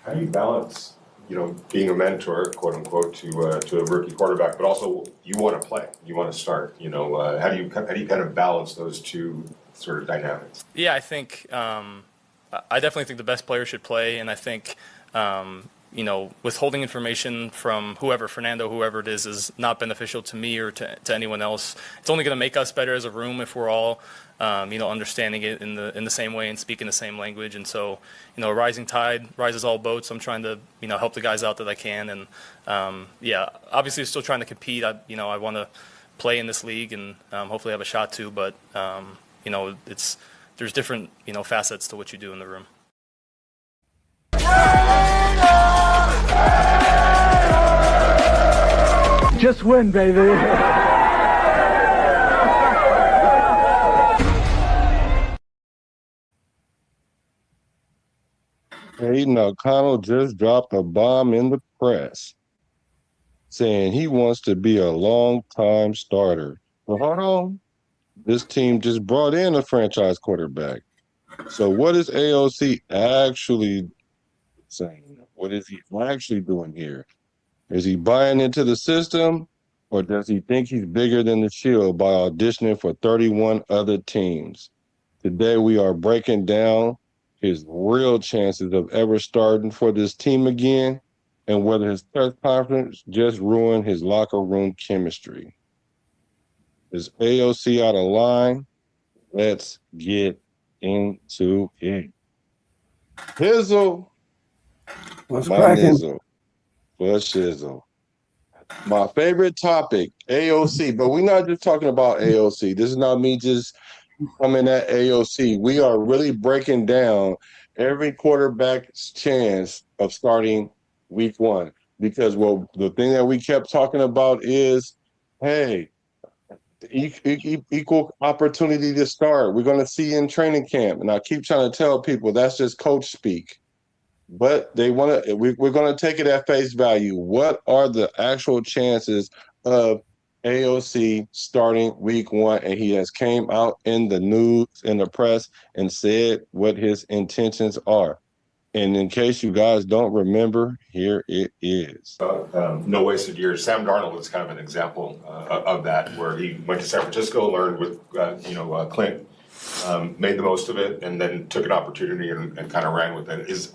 How do you balance, being a mentor, quote unquote, to a rookie quarterback, but also you want to play, you want to start. How do you kind of balance those two sort of dynamics? Yeah, I think I definitely think the best player should play, and I think withholding information from whoever, Fernando, whoever it is not beneficial to me or to anyone else. It's only going to make us better as a room if we're all understanding it in the same way and speaking the same language. And so, a rising tide rises all boats. I'm trying to help the guys out that I can, and yeah, obviously still trying to compete. I want to play in this league and hopefully have a shot to, but there's different facets to what you do in the room. Just win, baby. Aidan O'Connell just dropped a bomb in the press saying he wants to be a long-time starter. But hold on. This team just brought in a franchise quarterback. So what is AOC actually saying? What is he actually doing here? Is he buying into the system, or does he think he's bigger than the Shield by auditioning for 31 other teams? Today we are breaking down his real chances of ever starting for this team again, and whether his press conference just ruined his locker room chemistry. Is AOC out of line? Let's get into it. Hizzle. What's cracking? What's shizzle? My favorite topic, AOC, but we're not just talking about AOC. This is not me just coming at AOC. We are really breaking down every quarterback's chance of starting week one. Because, well, the thing that we kept talking about is, hey, equal opportunity to start. We're going to see in training camp. And I keep trying to tell people that's just coach speak. But we're going to take it at face value. What are the actual chances of AOC starting week one? And he has came out in the news, in the press, and said what his intentions are. And in case you guys don't remember, here it is. No wasted years. Sam Darnold is kind of an example of that, where he went to San Francisco, learned with Clint, made the most of it, and then took an opportunity and kind of ran with it.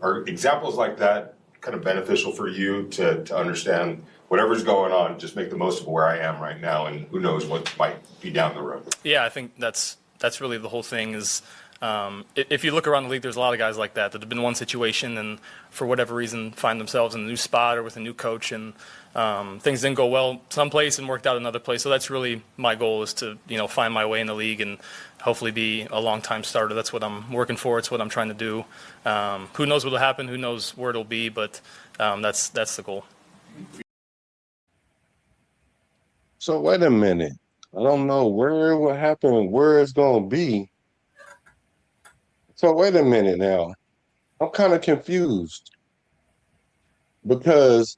Are examples like that kind of beneficial for you to understand whatever's going on, just make the most of where I am right now, and who knows what might be down the road? Yeah, I think that's really the whole thing is. If you look around the league, there's a lot of guys like that have been in one situation and for whatever reason find themselves in a new spot or with a new coach, and things didn't go well someplace and worked out another place. So that's really my goal, is to find my way in the league and hopefully be a long-time starter. That's what I'm working for. It's what I'm trying to do. Who knows what'll happen? Who knows where it'll be? But that's the goal. So wait a minute. I don't know where it will happen, where it's going to be. So wait a minute now. I'm kind of confused because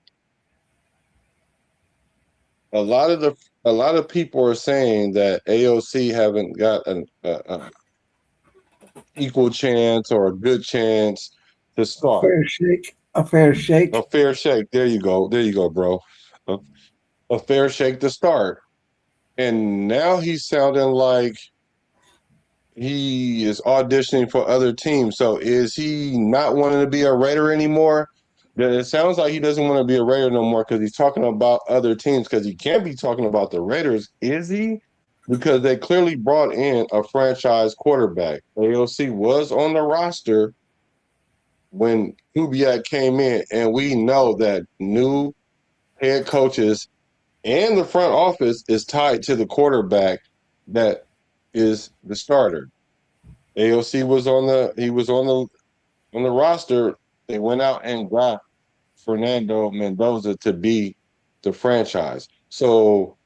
a lot of people are saying that AOC haven't got an equal chance or a good chance to start. A fair shake. A fair shake. There you go, bro. A fair shake to start. And now he's sounding like he is auditioning for other teams. So is he not wanting to be a Raider anymore? Then it sounds like he doesn't want to be a Raider no more because he's talking about other teams, because he can't be talking about the Raiders, is he? Because they clearly brought in a franchise quarterback. AOC was on the roster when Kubiak came in, and we know that new head coaches and the front office is tied to the quarterback that is the starter. AOC was on the roster. They went out and got Fernando Mendoza to be the franchise. So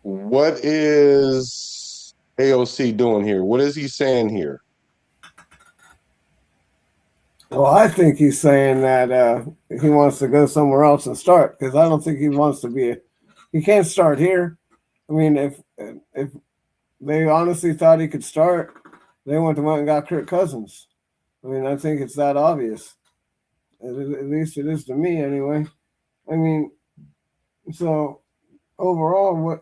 what is AOC doing here? What is he saying here? Well, I think he's saying that he wants to go somewhere else and start, because I don't think he wants to be he can't start here. I mean, if they honestly thought he could start, they went and got Kirk Cousins. I mean, I think it's that obvious. At least it is to me, anyway. I mean, so overall, what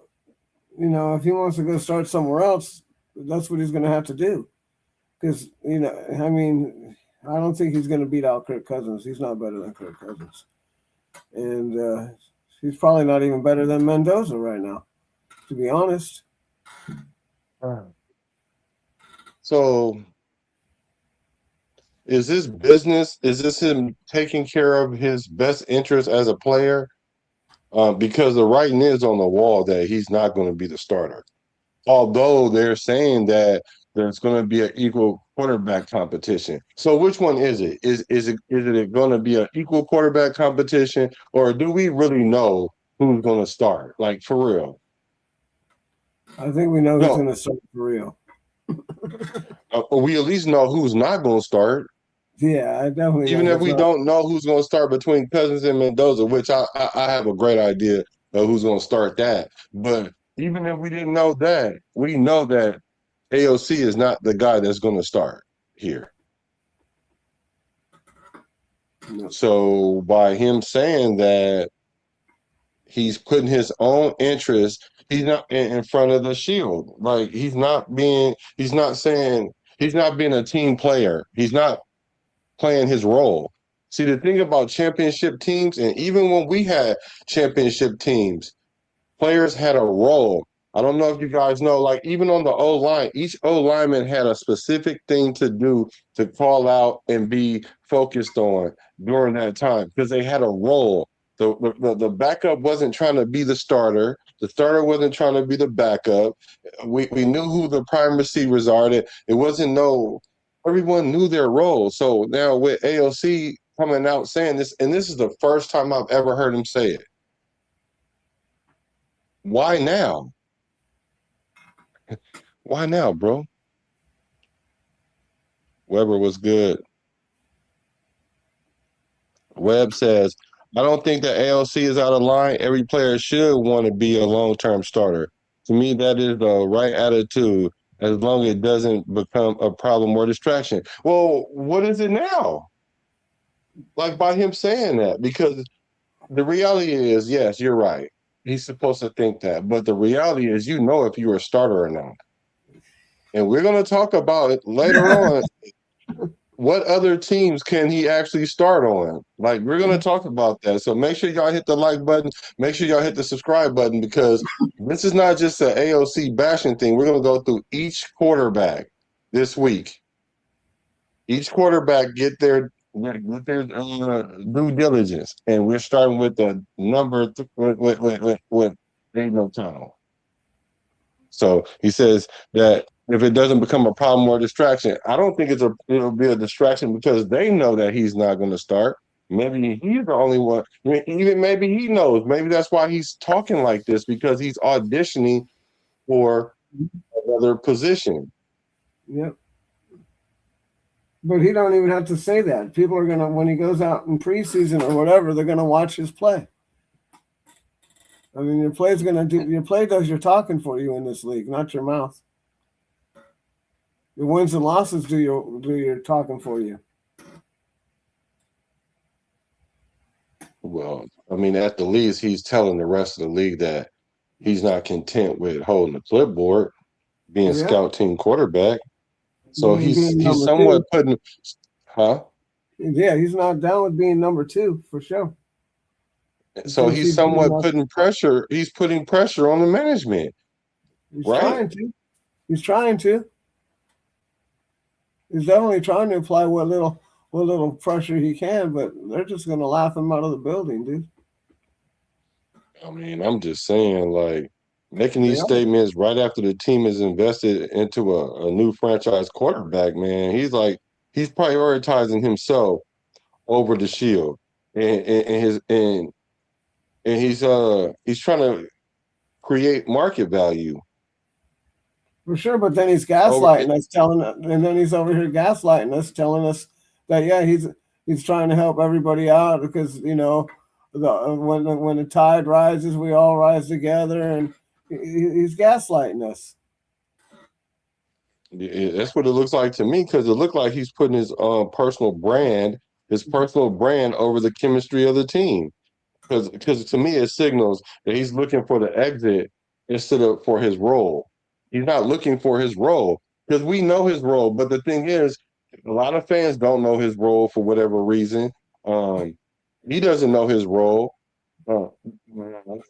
if he wants to go start somewhere else, that's what he's going to have to do. Because I mean, I don't think he's going to beat out Kirk Cousins. He's not better than Kirk Cousins, and he's probably not even better than Mendoza right now, to be honest. So is this business? Is this him taking care of his best interest as a player? Because the writing is on the wall that he's not going to be the starter. Although they're saying that there's going to be an equal quarterback competition. So which one is it? Is it going to be an equal quarterback competition, or do we really know who's going to start? Like, for real? I think we know who's going to start for real. We at least know who's not going to start. Yeah, I definitely. Even if we don't know who's going to start between Cousins and Mendoza, which I have a great idea of who's going to start that. But even if we didn't know that, we know that AOC is not the guy that's going to start here. No. So by him saying that, he's putting his own interest, he's not in front of the shield. Like, he's not being a team player. He's not playing his role. See, the thing about championship teams, and even when we had championship teams, players had a role. I don't know if you guys know, like, even on the O-line, each O-lineman had a specific thing to do to call out and be focused on during that time because they had a role. The backup wasn't trying to be the starter. The starter wasn't trying to be the backup. We knew who the prime receivers are. It wasn't everyone knew their role. So now with AOC coming out saying this, and this is the first time I've ever heard him say it. Why now? Why now, bro? Weber was good. Webb says, I don't think that AOC is out of line. Every player should want to be a long-term starter. To me, that is the right attitude, as long as it doesn't become a problem or distraction. Well, what is it now? Like, by him saying that, because the reality is, yes, you're right. He's supposed to think that. But the reality is, if you're a starter or not. And we're going to talk about it later on. What other teams can he actually start on? Like, we're going to talk about that. So make sure y'all hit the like button. Make sure y'all hit the subscribe button, because this is not just an AOC bashing thing. We're going to go through each quarterback this week. Each quarterback get their due diligence. And we're starting with the number with Aidan O'Connell. So he says that if it doesn't become a problem or a distraction, I don't think it'll be a distraction, because they know that he's not going to start. Maybe he's the only one. Even maybe he knows. Maybe that's why he's talking like this, because he's auditioning for another position. Yep. But he don't even have to say that. People are gonna, when he goes out in preseason or whatever, they're gonna watch his play. I mean, your play does your talking for you in this league, not your mouth. Your wins and losses do your talking for you. Well, I mean, at the least, he's telling the rest of the league that he's not content with holding the clipboard, being scout team quarterback. So he's somewhat putting, Yeah, he's not down with being number 2 for sure. So he's somewhat putting pressure. He's putting pressure on the management. He's trying to. He's definitely trying to apply what little pressure he can, but they're just going to laugh him out of the building, dude. I mean, I'm just saying, like, making these statements right after the team is invested into a new franchise quarterback, man. He's prioritizing himself over the shield, and he's trying to create market value. For sure, but then he's gaslighting us, and then he's over here gaslighting us, telling us that he's trying to help everybody out, because when the tide rises, we all rise together, and he's gaslighting us. Yeah, that's what it looks like to me, because it looked like he's putting his personal brand his personal brand over the chemistry of the team. Because to me, it signals that he's looking for the exit instead of for his role. He's not looking for his role because we know his role. But the thing is, a lot of fans don't know his role for whatever reason. Um, he doesn't know his role. Uh,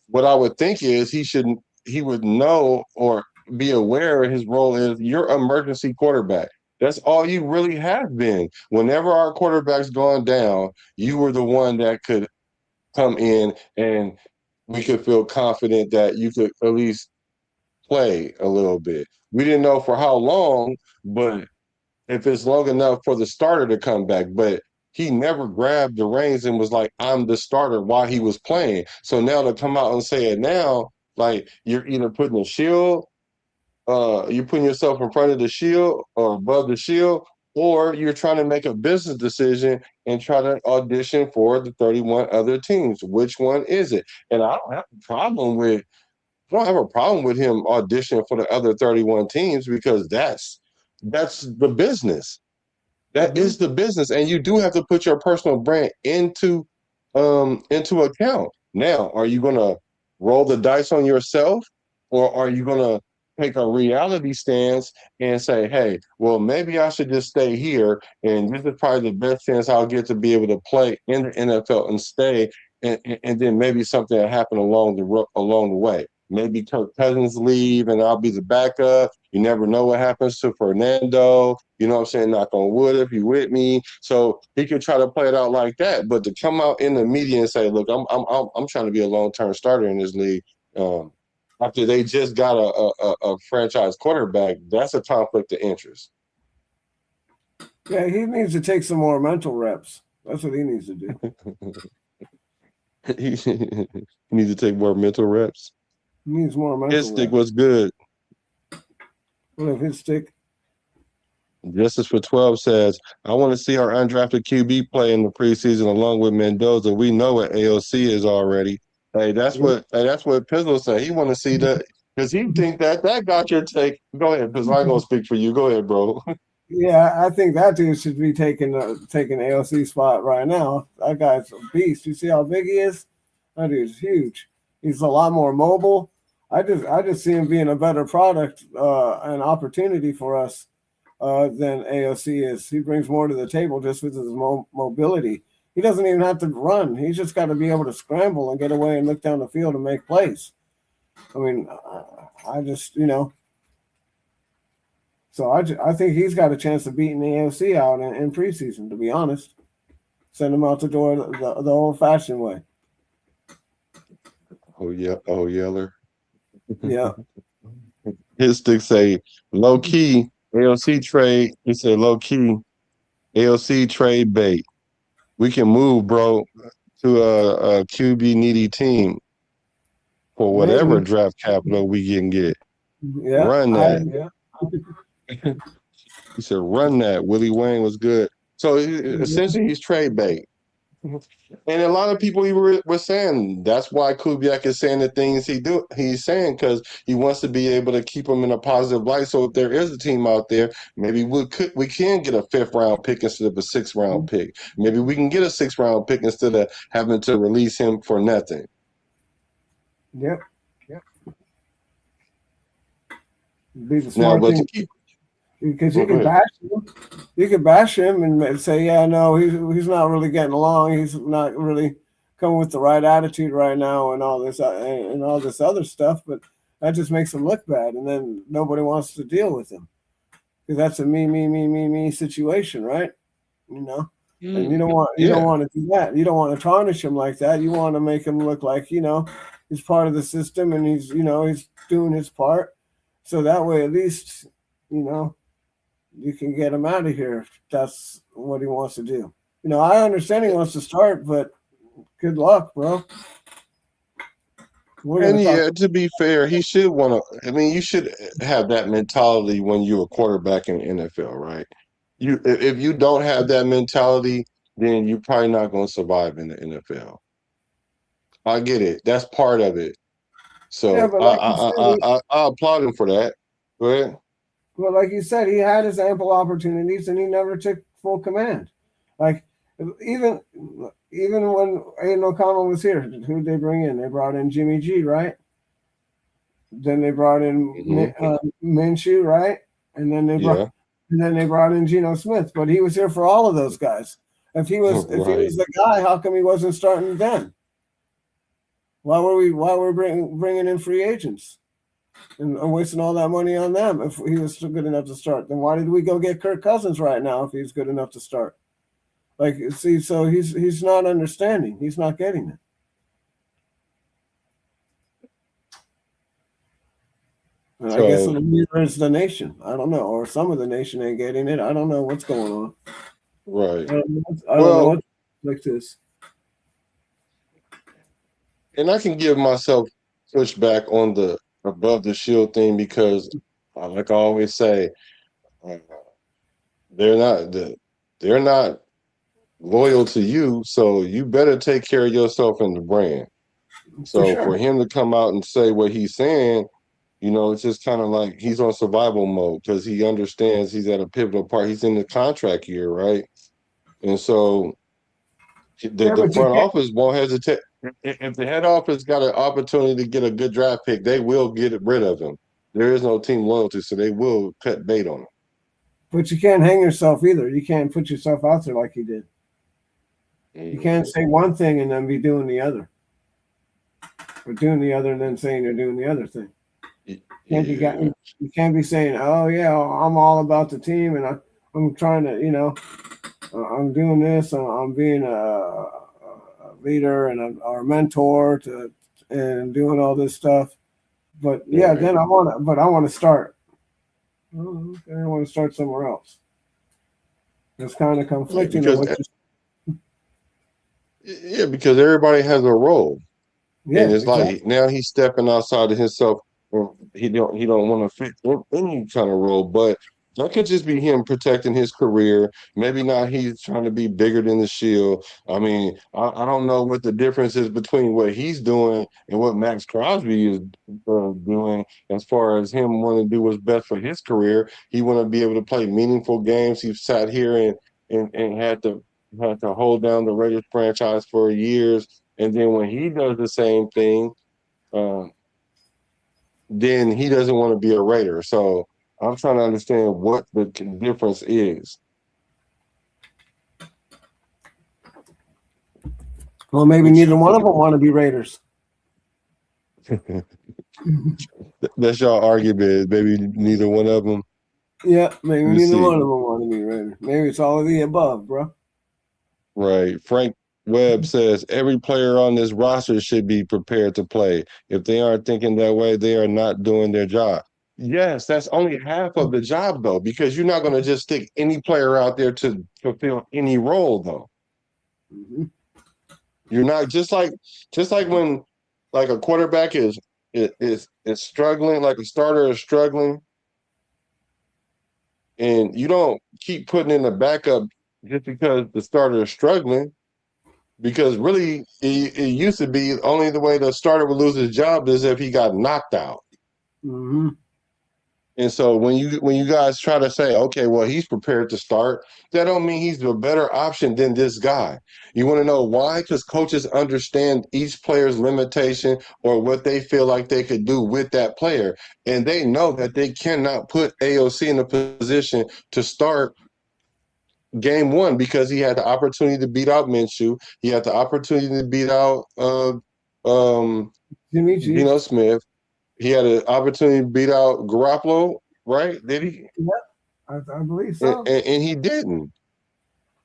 what I would think is he would know or be aware his role is you're emergency quarterback. That's all you really have been. Whenever our quarterback's gone down, you were the one that could come in and we could feel confident that you could at least play a little bit. We didn't know for how long, but if it's long enough for the starter to come back, but he never grabbed the reins and was like, I'm the starter while he was playing. So now to come out and say it now, like you're either putting a shield, you're putting yourself in front of the shield or above the shield, or you're trying to make a business decision and try to audition for the 31 other teams. Which one is it? And I don't have a problem with him auditioning for the other 31 teams because that's the business. That is the business, and you do have to put your personal brand into account. Now, are you gonna roll the dice on yourself, or are you gonna take a reality stance and say, "Hey, well, maybe I should just stay here, and this is probably the best chance I'll get to be able to play in the NFL and stay, and then maybe something will happen along the way." Maybe Kirk Cousins leave and I'll be the backup. You never know what happens to Fernando. You know what I'm saying? Knock on wood if you with me. So he could try to play it out like that. But to come out in the media and say, "Look, I'm trying to be a long-term starter in this league," after they just got a franchise quarterback, that's a conflict of interest. Yeah, he needs to take some more mental reps. That's what he needs to do. He needs to take more mental reps. He needs more mental His stick reps. was good. What if his stick? Justice for 12 says, I want to see our undrafted QB play in the preseason along with Mendoza. We know what AOC is already. Hey, that's what Pizzle said. He want to see that because he think that got your take. Go ahead, Pizzle. I ain't gonna speak for you. Go ahead, bro. Yeah, I think that dude should be taking AOC spot right now. That guy's a beast. You see how big he is? That dude's huge. He's a lot more mobile. I just see him being a better product, an opportunity for us than AOC is. He brings more to the table just with his mobility. He doesn't even have to run. He's just got to be able to scramble and get away and look down the field and make plays. I mean, I just, so I think he's got a chance of beating the AOC out in preseason, to be honest. Send him out the door the old-fashioned way. Oh, yeah. Oh, Yeller. Yeah. His stick say, low-key, AOC trade. He said, low-key, AOC trade bait. We can move, bro, to a QB needy team for whatever Maybe. draft capital we can get. Yeah. Run that. He said, run that. Willie Wayne was good. So essentially, he's trade bait. And a lot of people were saying that's why Kubiak is saying the things he's saying because he wants to be able to keep them in a positive light. So if there is a team out there, maybe we can get a 5th round pick instead of a 6th round pick. Maybe we can get a 6th round pick instead of having to release him for nothing. Yep. Be the smart thing. Because you can bash him. You can bash him and say, yeah, no, he's not really getting along. He's not really coming with the right attitude right now and all this other stuff. But that just makes him look bad. And then nobody wants to deal with him. Because that's a me situation, right? And you don't want to do that. You don't want to tarnish him like that. You want to make him look like, he's part of the system and he's doing his part. So that way at least, you can get him out of here if that's what he wants to do. I understand he wants to start, but good luck, bro. To be fair, he should want to. I mean, you should have that mentality when you're a quarterback in the NFL, right? If you don't have that mentality, then you're probably not going to survive in the NFL. I get it. That's part of it. So I applaud him for that. Go ahead. Well, like you said, he had his ample opportunities and he never took full command. Like Even when Aidan O'Connell was here, who did they bring in? They brought in Jimmy G, right? Then they brought in Minshew, right? And then they brought in Geno Smith. But he was here for all of those guys. If he was the guy, how come he wasn't starting then? Why were bringing in free agents and wasting all that money on them if he was still good enough to start? Then why did we go get Kirk Cousins right now if he's good enough to start? Like, see, so he's not understanding. He's not getting it. And I guess it's the nation. I don't know, or some of the nation ain't getting it. I don't know what's going on. Right. I don't know what's like this. And I can give myself pushback on the above the shield thing because, like I always say, they're not loyal to you, so you better take care of yourself and the brand. So for him to come out and say what he's saying, it's just kind of like he's on survival mode because he understands he's at a pivotal part. He's in the contract year, right? And so the front office won't hesitate. If the head office got an opportunity to get a good draft pick, they will get rid of him. There is no team loyalty, so they will cut bait on him. But you can't hang yourself either. You can't put yourself out there like he did. You can't say one thing and then be doing the other. Or doing the other and then saying you're doing the other thing. You can't be saying, oh, yeah, I'm all about the team and I'm trying to, I'm doing this. I'm being a leader and a mentor and doing all this stuff. But, then I want to start. Oh, okay, I want to start somewhere else. It's kind of conflicting. Because everybody has a role. Yeah, and it's like now he's stepping outside of himself. He don't want to fit any kind of role, but that could just be him protecting his career. Maybe not he's trying to be bigger than the Shield. I mean, I don't know what the difference is between what he's doing and what Maxx Crosby is doing as far as him wanting to do what's best for his career. He want to be able to play meaningful games. He sat here and had to hold down the Raiders franchise for years. And then when he does the same thing, then he doesn't want to be a Raider. So I'm trying to understand what the difference is. Well, maybe neither one of them want to be Raiders. That's your argument. Maybe neither one of them. Yeah, maybe neither one of them want to be Raiders. Maybe it's all of the above, bro. Right. Frank Webb says every player on this roster should be prepared to play. If they aren't thinking that way, they are not doing their job. Yes, that's only half of the job, though, because you're not going to just stick any player out there to fulfill any role, though. Mm-hmm. You're not just like when like a quarterback is struggling, like a starter is struggling, and you don't keep putting in a backup just because the starter is struggling. Because really, it used to be only the way the starter would lose his job is if he got knocked out. Mm-hmm. And so when you guys try to say, okay, well, he's prepared to start, that don't mean he's a better option than this guy. You want to know why? Because coaches understand each player's limitation or what they feel like they could do with that player. And they know that they cannot put AOC in a position to start game one because he had the opportunity to beat out Minshew. He had the opportunity to beat out Geno Smith. He had an opportunity to beat out Garoppolo, right? Did he? Yeah, I believe so. And he didn't.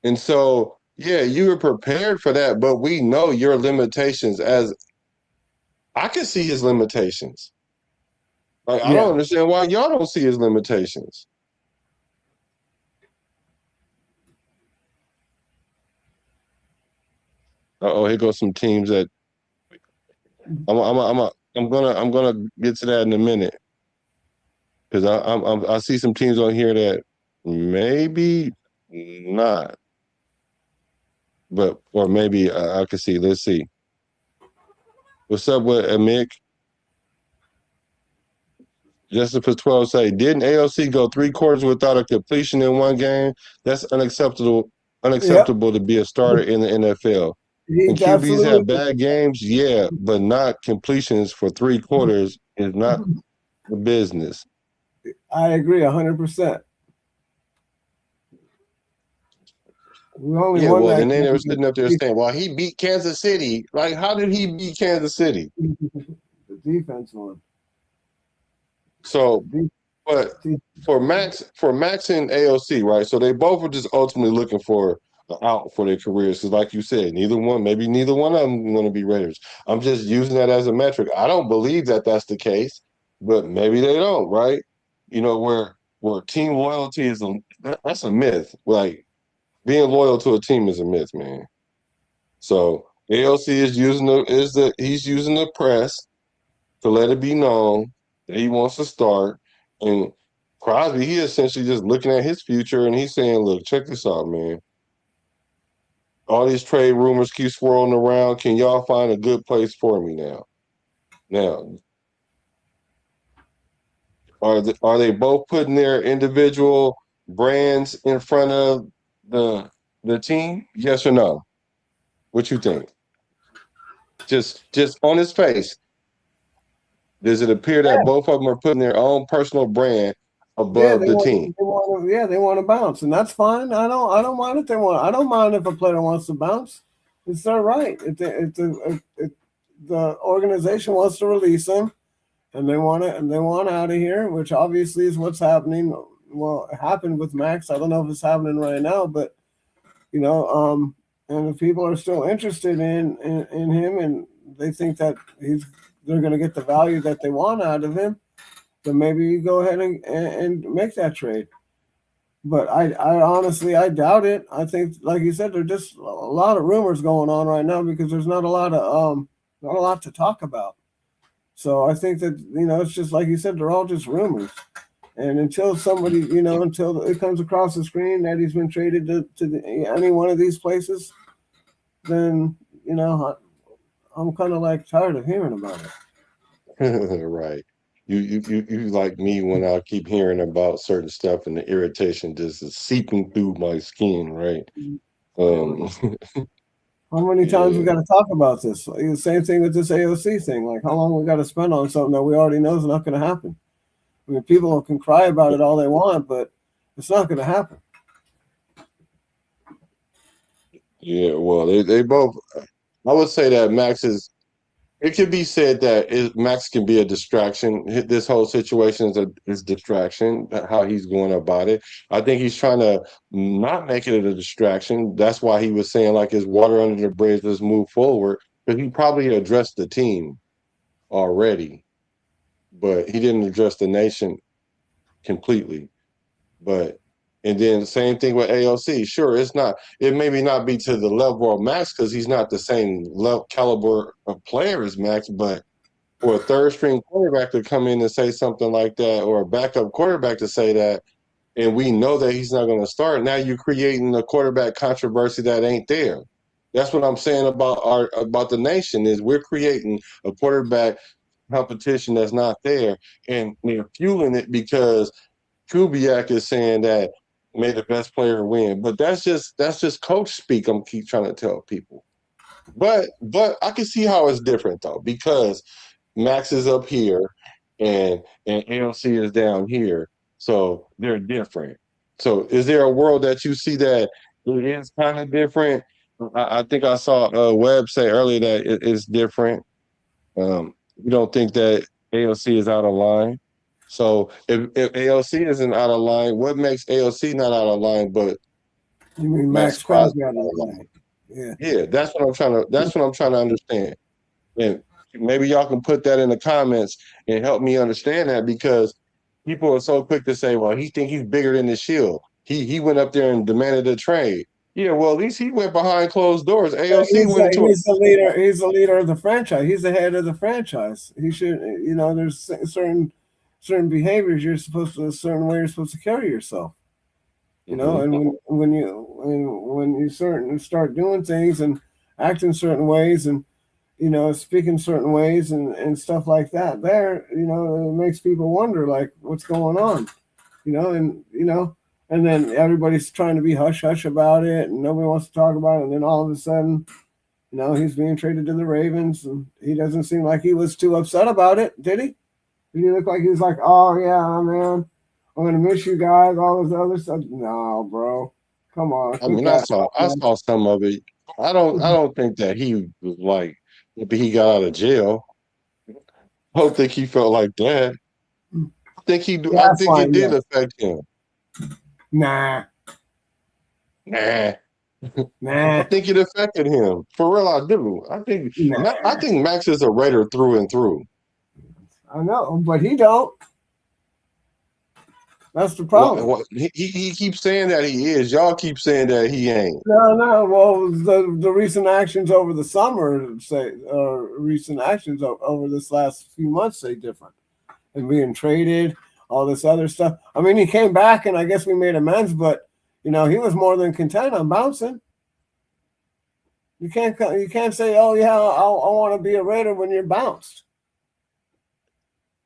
And so, yeah, you were prepared for that, but we know your limitations. As I can see his limitations. Like, I don't understand why y'all don't see his limitations. Here goes some teams that I'm gonna get to that in a minute because I see some teams on here that maybe not, but or maybe I can see. Let's see. What's up with Mick? Justin for 12 say, didn't AOC go 3 quarters without a completion in one game? That's unacceptable unacceptable to be a starter in the NFL. And He's QBs absolutely. have bad games, yeah, but not completions for 3 quarters is not the business. I agree 100%. We only Yeah, won well, that and then they were game. sitting up there saying, well, he beat Kansas City. Like, how did he beat Kansas City? The defense won. So, but for Maxx and AOC, right? So they both were just ultimately looking for an out for their careers. Because, like you said, maybe neither one of them want to be Raiders. I'm just using that as a metric. I don't believe that that's the case, but maybe they don't, right? You know, where team loyalty is that's a myth. Like being loyal to a team is a myth, man. So AOC is he's using the press to let it be known that he wants to start. And Crosby, he essentially just looking at his future and he's saying, look, check this out, man. All these trade rumors keep swirling around. Can y'all find a good place for me now? Now, are they both putting their individual brands in front of the team? Yes or no? What you think? Just on his face, does it appear that both of them are putting their own personal brand above the team? They want to bounce, and that's fine. I don't mind if they want. I don't mind if a player wants to bounce. It's their right. If the organization wants to release them, and they want out of here, which obviously is what's happening. Well, it happened with Maxx. I don't know if it's happening right now, but and if people are still interested in him, and they think that they're going to get the value that they want out of him, then maybe you go ahead and make that trade. But I honestly, I doubt it. I think, like you said, there's just a lot of rumors going on right now because there's not a lot to talk about. So I think that, it's just like you said, they're all just rumors. And until somebody, until it comes across the screen that he's been traded to any one of these places, then, I'm kind of like tired of hearing about it. Right. You like me when I keep hearing about certain stuff and the irritation just is seeping through my skin, right? How many times we got to talk about this? The same thing with this AOC thing. Like, how long we got to spend on something that we already know is not going to happen? I mean, people can cry about it all they want, but it's not going to happen. Yeah, well, they both. I would say that Maxx is. It could be said that Maxx can be a distraction. This whole situation is distraction. How he's going about it. I think he's trying to not make it a distraction. That's why he was saying like it's water under the bridge. Let's move forward. Because he probably addressed the team already, but he didn't address the nation completely. And then same thing with AOC. Sure, it maybe not be to the level of Maxx because he's not the same level caliber of player as Maxx, but for a third string quarterback to come in and say something like that, or a backup quarterback to say that, and we know that he's not going to start, now you're creating a quarterback controversy that ain't there. That's what I'm saying about the nation is we're creating a quarterback competition that's not there, and they're fueling it because Kubiak is saying that may the best player win, but that's just coach speak. I'm keep trying to tell people, but I can see how it's different though because Maxx is up here and AOC is down here, so they're different. So is there a world that you see that it is kind of different? I think I saw Webb say earlier that it's different. You don't think that AOC is out of line? So if AOC isn't out of line, what makes AOC not out of line? But You mean Maxx Maxx Crosby Crosby out of out of line? line. Yeah. Yeah, that's what I'm trying to understand. And maybe y'all can put that in the comments and help me understand that because people are so quick to say, well, he think he's bigger than the Shield. He went up there and demanded a trade. Yeah, well, at least he went behind closed doors. AOC went into He's the leader. He's the leader of the franchise. He's the head of the franchise. He should, there's certain behaviors a certain way you're supposed to carry yourself. And when you start doing things and acting certain ways and speaking certain ways and stuff like that, it makes people wonder like what's going on, And then everybody's trying to be hush hush about it, and nobody wants to talk about it. And then all of a sudden, he's being traded to the Ravens, and he doesn't seem like he was too upset about it, did he? Did he look like he was like, "Oh yeah, man, I'm gonna miss you guys," all this other stuff? No, bro, come on. I mean, I saw some of it. I don't think that he was like maybe he got out of jail. I don't think he felt like that. I think he do. I think it Gaslighting, did yes. affect him. Nah, Nah, I nah, think it affected him. For real, I do. I nah. think Max is a Raider through and through. I know, but he don't. That's the What, problem. what, he keeps saying that he is. Y'all keep saying that he ain't. No, no. Well, the recent actions over the summer say, or recent actions over this last few months say different. And being traded, all this other stuff. I mean, he came back, and I guess we made amends, but he was more than content on bouncing. You can't say, "Oh yeah, I want to be a Raider" when you're bounced.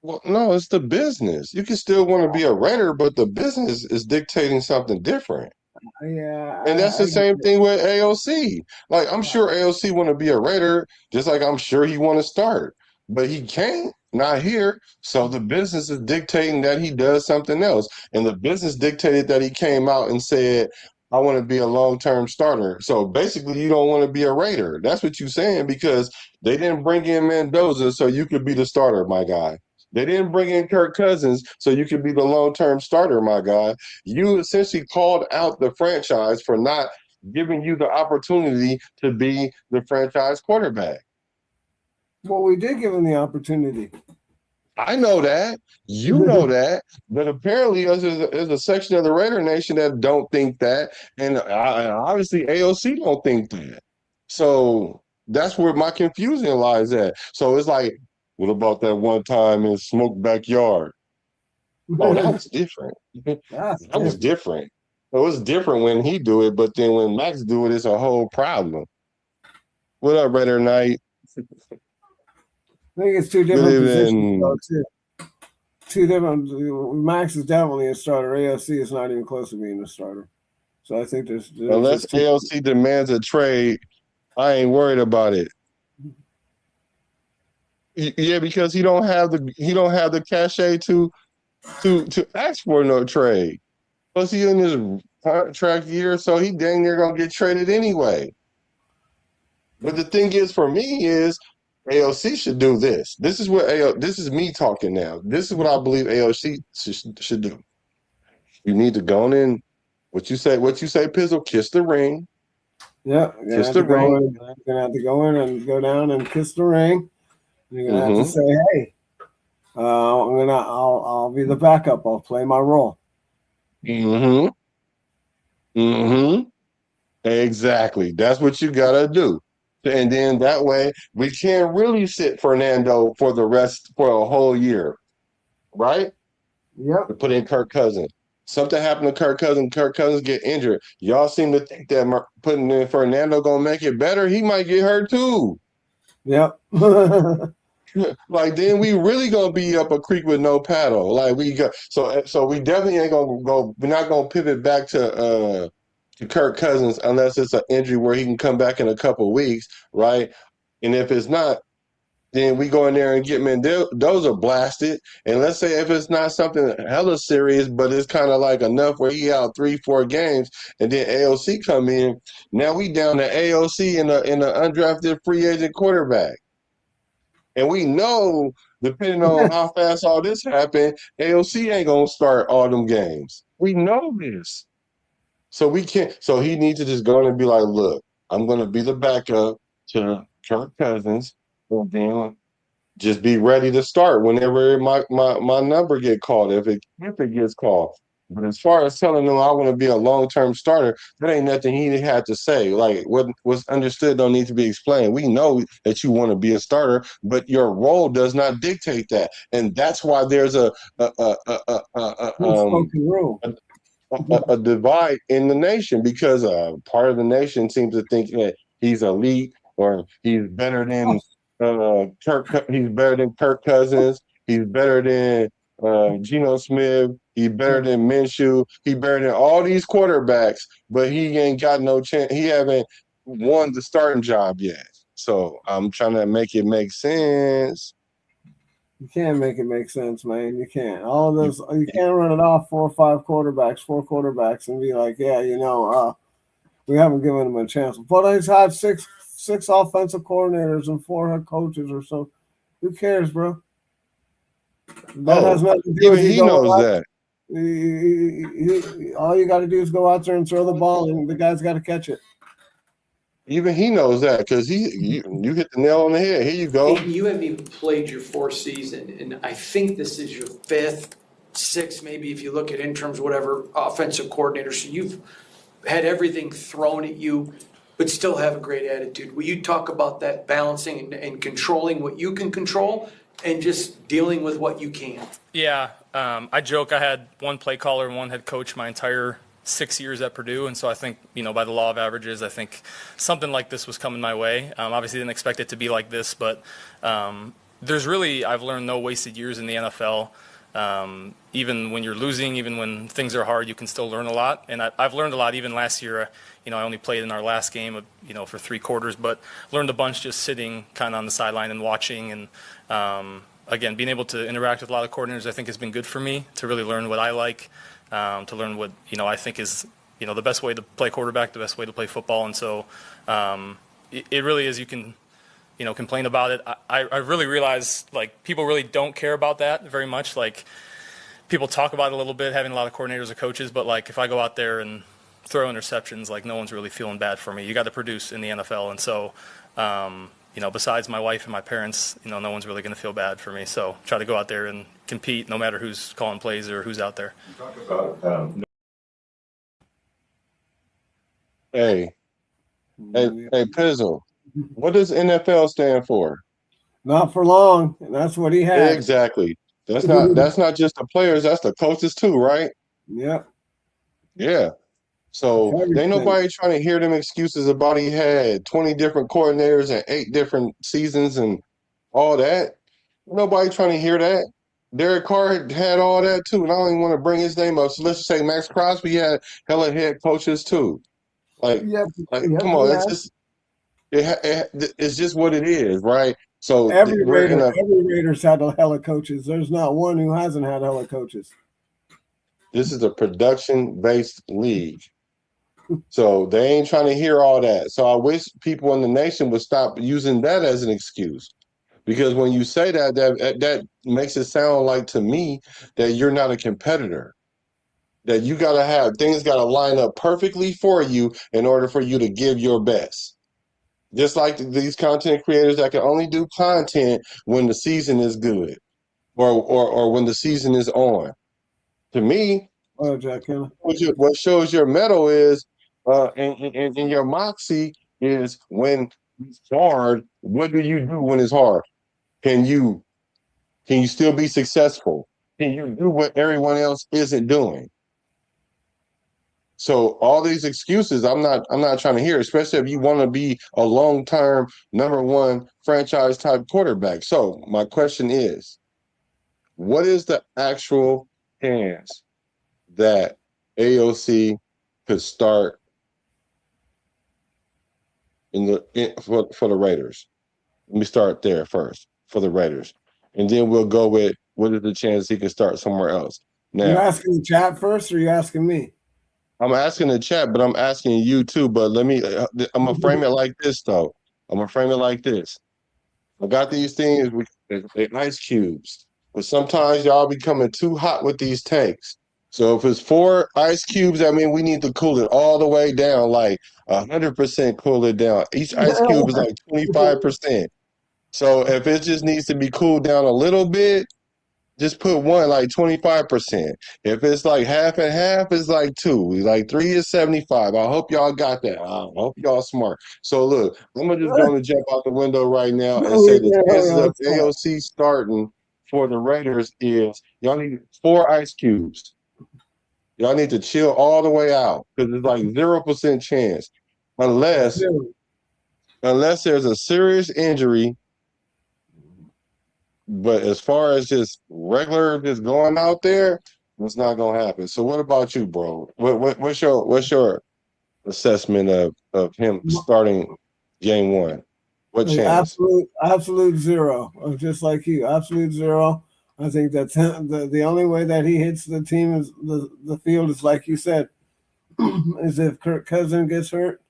Well, no, it's the business. You can still want to be a Raider, but the business is dictating something different. And that's Yeah, the same thing with AOC. Like I'm sure AOC want to be a Raider, just like I'm sure he want to start, but he can't. Not here. So the business is dictating that he does something else, and the business dictated that he came out and said, "I want to be a long-term starter." So basically, you don't want to be a Raider. That's what you're saying because they didn't bring in Mendoza so you could be the starter, my guy. They didn't bring in Kirk Cousins so you could be the long-term starter, my guy. You essentially called out the franchise for not giving you the opportunity to be the franchise quarterback. well, we did give him the opportunity. I know that. You know that. But apparently, there's a section of the Raider Nation that don't think that. And obviously, AOC don't think that. So that's where my confusion lies at. So it's like, what about that one time in Smoke Backyard? Oh, that was different. That's That was different. different. It was different when he do it, but then when Max do it, it's a whole problem. What up, Raider Knight? I think it's two Good different positions, though, evening. too. Two different. Max is definitely a starter. AOC is not even close to being a starter. So I think there's Unless just two. AOC demands a trade, I ain't worried about it. Yeah, because he don't have the cachet to ask for no trade. Plus, he in his contract year, so he dang near gonna get traded anyway. But the thing is, for me, is AOC should do this. This is what This is me talking now. This is what I believe AOC should do. You need to go in. What you say, Pizzle? Kiss the ring. Yeah, you're gonna Kiss have the to go ring. in. You're gonna have to go in and go down and kiss the ring. You're gonna have to Mm-hmm. say, "Hey, I'll be the backup. I'll play my role." Mm-hmm. Mm-hmm. Exactly. That's what you gotta do. And then that way we can't really sit Fernando for a whole year, right? Yep. To put in Kirk Cousins. Something happened to Kirk Cousins get injured. Y'all seem to think that putting in Fernando gonna make it better. He might get hurt too. Yep. Like then we really gonna be up a creek with no paddle. Like we got so we definitely ain't gonna go. We're not gonna pivot back to Kirk Cousins unless it's an injury where he can come back in a couple of weeks, right? And if it's not, then we go in there and get Mendoza blasted. And let's say if it's not something hella serious, but it's kind of like enough where he out 3-4 games, and then AOC come in. Now we down to AOC in a undrafted free agent quarterback. And we know, depending on how fast all this happened, AOC ain't gonna start all them games. We know this. So we can't. So he needs to just go in and be like, "Look, I'm going to be the backup to Kirk Cousins, and then just be ready to start whenever my number get called if it gets called." But as far as telling them I want to be a long-term starter, that ain't nothing he had to say. Like what was understood don't need to be explained. We know that you want to be a starter, but your role does not dictate that, and that's why there's Unspoken rule. a divide in the nation because part of the nation seems to think that he's elite or he's better than Kirk. He's better than Kirk Cousins. He's better than Geno Smith. He better than Minshew. He better than all these quarterbacks, but he ain't got no chance. He haven't won the starting job yet. So I'm trying to make it make sense. You can't make it make sense, man. You can't. All of this, you can't run it off four quarterbacks, and be like, yeah, we haven't given him a chance. But he's had six offensive coordinators and 4 head coaches or so. Who cares, bro? That has nothing to do Even with he knows that. All you got to do is go out there and throw the ball, and the guy's got to catch it. Even he knows that because you hit the nail on the head. Here you go. Aidan, you haven't even played your 4th season, and I think this is your 5th, 6th, maybe if you look at interims, whatever, offensive coordinator. So you've had everything thrown at you, but still have a great attitude. Will you talk about that balancing and controlling what you can control and just dealing with what you can't? Yeah, I joke I had one play caller and one head coach my entire 6 years at Purdue, and so I think, by the law of averages, I think something like this was coming my way. Obviously didn't expect it to be like this, but there's really, I've learned, no wasted years in the NFL. Even when you're losing, even when things are hard, you can still learn a lot. And I've learned a lot even last year. I only played in our last game, for 3 quarters, but learned a bunch just sitting kind of on the sideline and watching. And again, being able to interact with a lot of coordinators, I think has been good for me to really learn what I like, to learn what, I think is, the best way to play quarterback, the best way to play football. And so it really is, you can, complain about it. I really realize, people really don't care about that very much. People talk about it a little bit, having a lot of coordinators or coaches, but, if I go out there and throw interceptions, no one's really feeling bad for me. You got to produce in the NFL. And so, besides my wife and my parents, no one's really going to feel bad for me. So try to go out there and compete no matter who's calling plays or who's out there. You talk about, Hey, Pizzle, what does NFL stand for? Not for long, and that's what he had. Exactly. That's not just the players, that's the coaches too, right? Yep. Yeah. So ain't nobody trying to hear them excuses about he had 20 different coordinators and 8 different seasons and all that. Nobody trying to hear that. Derek Carr had all that too, and I don't even want to bring his name up. So let's just say Maxx Crosby had hella head coaches too. Come on, it's just what it is, right? So every Raiders had a hella coaches. There's not one who hasn't had hella coaches. This is a production-based league. So they ain't trying to hear all that. So I wish people in the nation would stop using that as an excuse. Because when you say that makes it sound like to me that you're not a competitor. That you got to have things got to line up perfectly for you in order for you to give your best. Just like these content creators that can only do content when the season is good or when the season is on. To me, what shows your mettle is and your moxie is when it's hard. What do you do when it's hard? Can you still be successful? Can you do what everyone else isn't doing? So all these excuses, I'm not trying to hear, especially if you want to be a long-term #1 franchise type quarterback. So my question is, what is the actual chance that AOC could start for the Raiders? Let me start there first for the Raiders, and then we'll go with what is the chance he can start somewhere else. Now, you asking the chat first, or you asking me? I'm asking the chat, but I'm asking you too. But I'm gonna frame it like this, though. I'm gonna frame it like this. I got these things with ice cubes, but sometimes y'all be coming too hot with these tanks. So if it's 4 ice cubes, I mean we need to cool it all the way down, like 100% cool it down. Each ice cube is like 25%. So if it just needs to be cooled down a little bit, just put 1 like 25%. If it's like half and half, it's like 2. Like 3 is 75. I hope y'all got that. I hope y'all smart. So look, I'm gonna just go and jump out the window right now and say the chances of AOC starting for the Raiders is y'all need 4 ice cubes. Y'all need to chill all the way out because it's like 0% chance, unless there's a serious injury. But as far as just regular, just going out there, It's not gonna happen. So what about you, bro? What's your assessment of him starting game one? What chance? Absolute zero. Just like you, absolute zero. I think that the only way that he hits the team is the field is like you said, is if Kirk Cousins gets hurt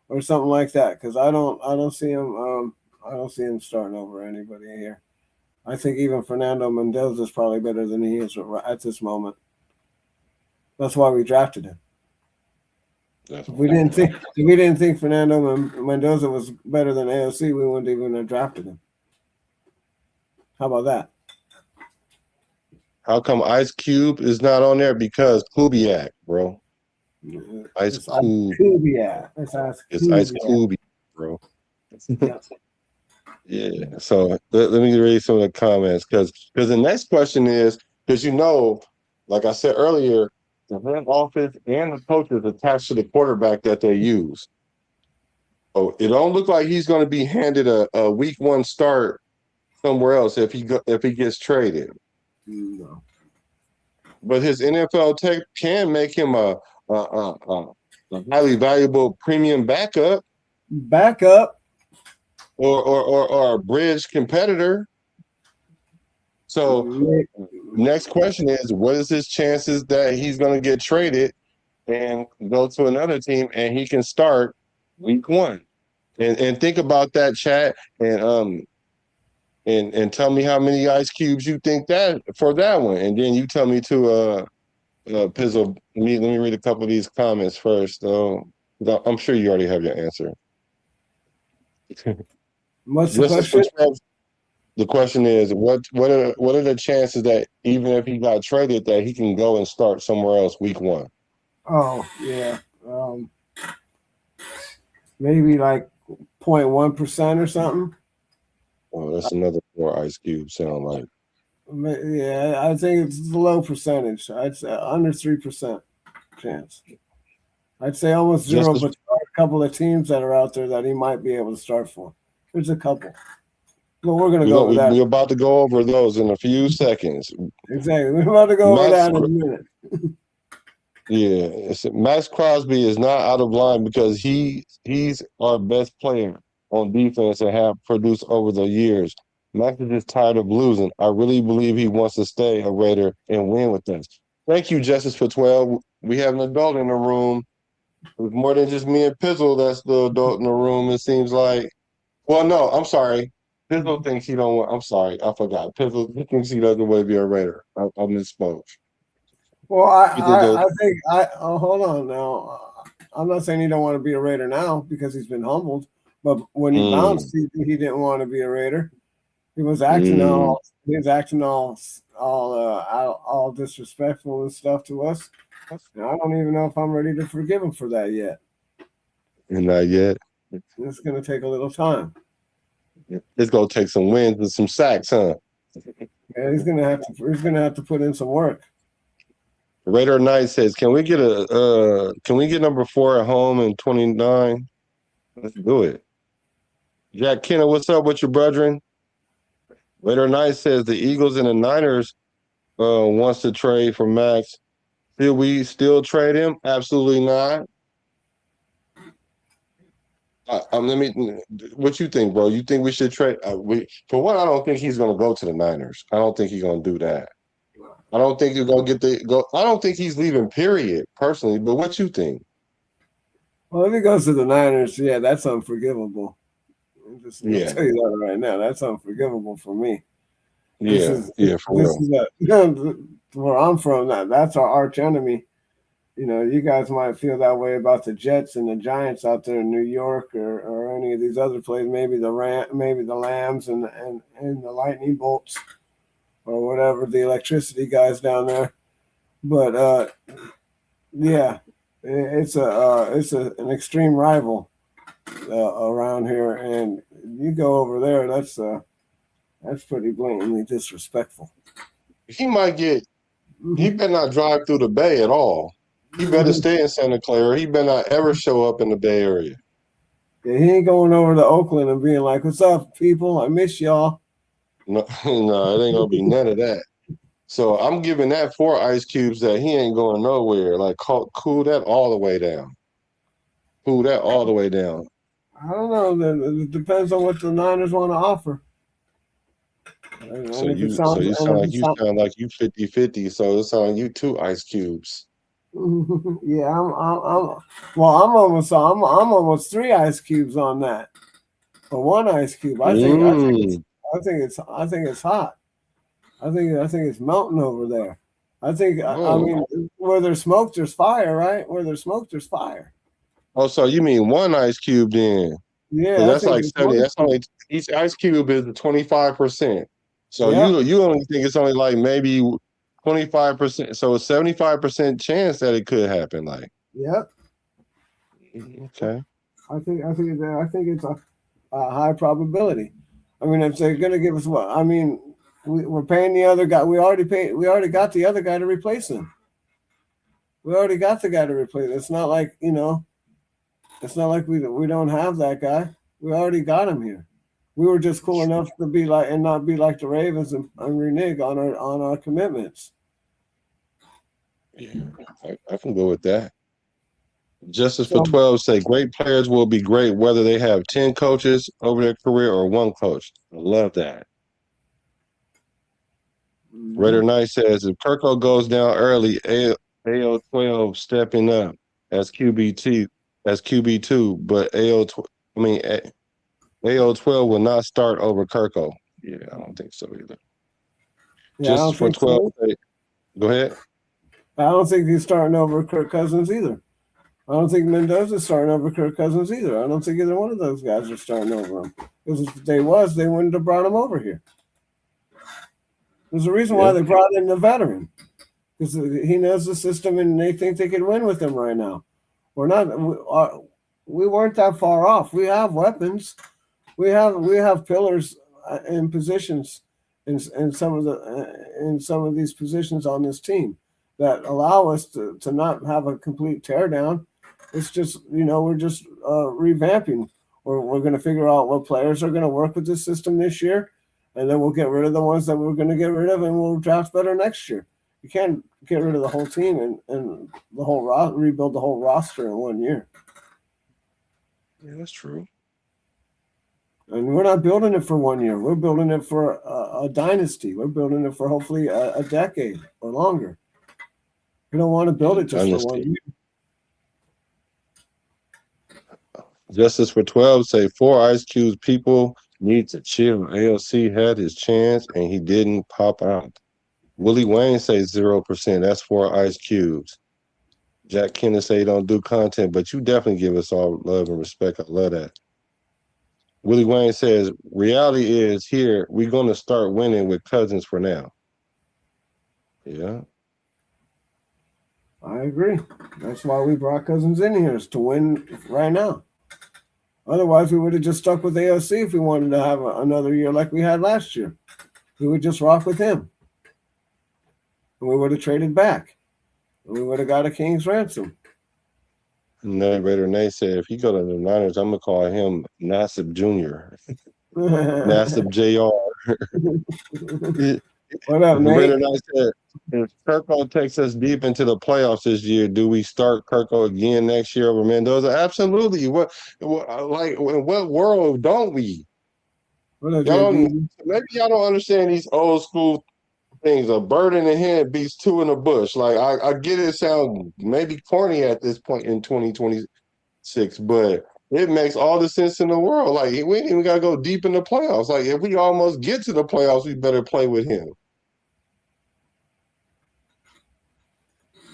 or something like that. Because I don't see him I don't see him starting over anybody here. I think even Fernando Mendoza is probably better than he is at this moment. That's why we drafted him. If we didn't think Fernando Mendoza was better than AOC, we wouldn't even have drafted him. How about that? How come Ice Cube is not on there? Because Kubiak, bro. Ice Cube. It's Ice Cube, bro. Yeah. So let me read some of the comments because the next question is because like I said earlier, the head office and the coaches attached to the quarterback that they use. Oh, it don't look like he's going to be handed a week one start somewhere else if he gets traded. No. But his NFL tech can make him a highly valuable premium backup. Or a bridge competitor. So next question is, what is his chances that he's going to get traded and go to another team and he can start week one? And think about that, chat, and tell me how many ice cubes you think that for that one, and then you tell me to Pizzle. Let me read a couple of these comments first, though. I'm sure you already have your answer. What's the question? The question is, what are the chances that even if he got traded, that he can go and start somewhere else week one? Oh yeah, maybe like 0.1% or something. Oh, that's another 4 ice cubes. Sound like. Yeah, I think it's a low percentage. I'd say under 3% chance. I'd say almost zero, but there are a couple of teams that are out there that he might be able to start for. There's a couple. But we're going to go over that. We're about to go over those in a few seconds. Exactly. We're about to go over that in a minute. Yeah. Maxx Crosby is not out of line because he's our best player on defense and have produced over the years. Max is just tired of losing. I really believe he wants to stay a Raider and win with us. Thank you, Justice for 12. We have an adult in the room. It's more than just me and Pizzle that's the adult in the room, it seems like. Well, no, I'm sorry. Pizzle thinks he don't want. I'm sorry, I forgot. Pizzle thinks he doesn't want to be a Raider. I misspoke. Well, I think hold on now. I'm not saying he don't want to be a Raider now because he's been humbled, but when he bounced, he didn't want to be a Raider. He was acting all disrespectful and stuff to us. And I don't even know if I'm ready to forgive him for that yet. Not yet. It's going to take a little time. It's going to take some wins and some sacks, huh? Yeah, he's going to have to put in some work. Raider Knight says, "Can we get number 4 at home in 29? Let's do it." Jack Kenner, what's up with your brethren? Raider Knight says the Eagles and the Niners wants to trade for Max. Should we still trade him? Absolutely not. What you think, bro? You think we should trade? For one, I don't think he's going to go to the Niners. I don't think he's going to do that. I don't think he's going to I don't think he's leaving, period, personally. But what you think? Well, if he goes to the Niners, yeah, that's unforgivable. I'm just going to tell you that right now. That's unforgivable for me. For real. Where I'm from, that's our arch enemy. You know, you guys might feel that way about the Jets and the Giants out there in New York or any of these other places, maybe the Lambs and the Lightning Bolts or whatever, the electricity guys down there. But yeah, it's an extreme rival around here, and you go over there, that's pretty blatantly disrespectful. He better not drive through the Bay at all. He better stay in Santa Clara. He better not ever show up in the Bay Area. Yeah, he ain't going over to Oakland and being like, "What's up, people? I miss y'all." No, it ain't gonna be none of that. So I'm giving that 4 ice cubes that he ain't going nowhere. Like cool that all the way down. Cool that all the way down. I don't know. It depends on what the Niners want to offer. So And if it you sounds, so you and sound if like it you sounds, sound like you 50-50. So it sounds like you 2 ice cubes. yeah, well, I'm almost 3 ice cubes on that, or 1 ice cube. Mm. I think it's hot. I think it's melting over there. I Oh. mean, where there's smoke, there's fire, right? Where there's smoke, there's fire. Oh, so you mean 1 ice cube then? Because Yeah, I that's think like it's 70. one. That's only each ice cube is 25%. So Yeah, you only think it's only like maybe 25%. So a 75% chance that it could happen. Like, yep. okay. I think it's a high probability. I mean, if they're going to give us what? I mean, we're paying the other guy. We already paid. We already got the other guy to replace him. We already got the guy to replace. It's not like It's not like we don't have that guy. We already got him here. We were just cool enough to be like and not be like the Ravens and renege on our commitments. Yeah, I can go with that. Justice for So 12 say great players will be great whether they have 10 coaches over their career or 1 coach. I love that. Raider Knight says if Kirko goes down early, AO12 stepping up as QB2, but AO12 will not start over Kirko. Yeah, I don't think so either. yeah, I Justice don't for think 12 so. say, go ahead. I don't think he's starting over Kirk Cousins either. I don't think Mendoza's starting over Kirk Cousins either. I don't think either one of those guys are starting over him. Because if they wouldn't have brought him over here. There's a reason why Yeah. they brought in the veteran. Because he knows the system and they think they could win with him right now. We're not. We weren't that far off. We have weapons. We have pillars in positions in some of these positions on this team that allow us to not have a complete teardown. It's just we're just revamping. We're going to figure out what players are going to work with this system this year, and then we'll get rid of the ones that we're going to get rid of, and we'll draft better next year. You can't get rid of the whole team and the whole rebuild the whole roster in 1 year. Yeah, that's true. And we're not building it for 1 year. We're building it for a dynasty. We're building it for hopefully a decade or longer. We don't want to build it just for 1 Dynasty. year. Justice for 12 say 4 ice cubes people need to chill. AOC had his chance and he didn't pop out. Willie Wayne says 0%. That's 4 ice cubes. Jack Kenneth say he don't do content, but you definitely give us all love and respect. I love that. Willie Wayne says reality is here. We're going to start winning with Cousins for now. Yeah. I agree. That's why we brought Cousins in here, is to win right now. Otherwise, we would have just stuck with AOC if we wanted to have another year like we had last year. We would just rock with him. And we would have traded back. And we would have got a king's ransom. Raider Nate said if he go to the Niners, I'm going to call him Nassib Jr. Nassib Jr. What up, Nate? Raider Knight said if Kirko takes us deep into the playoffs this year, do we start Kirko again next year over Mendoza? Absolutely. Like in what world don't we? What up, Maybe y'all don't understand these old school things. A bird in the hand beats 2 in the bush. Like I get it sound maybe corny at this point in 2026, but it makes all the sense in the world. Like we ain't even gotta go deep in the playoffs. Like if we almost get to the playoffs, we better play with him.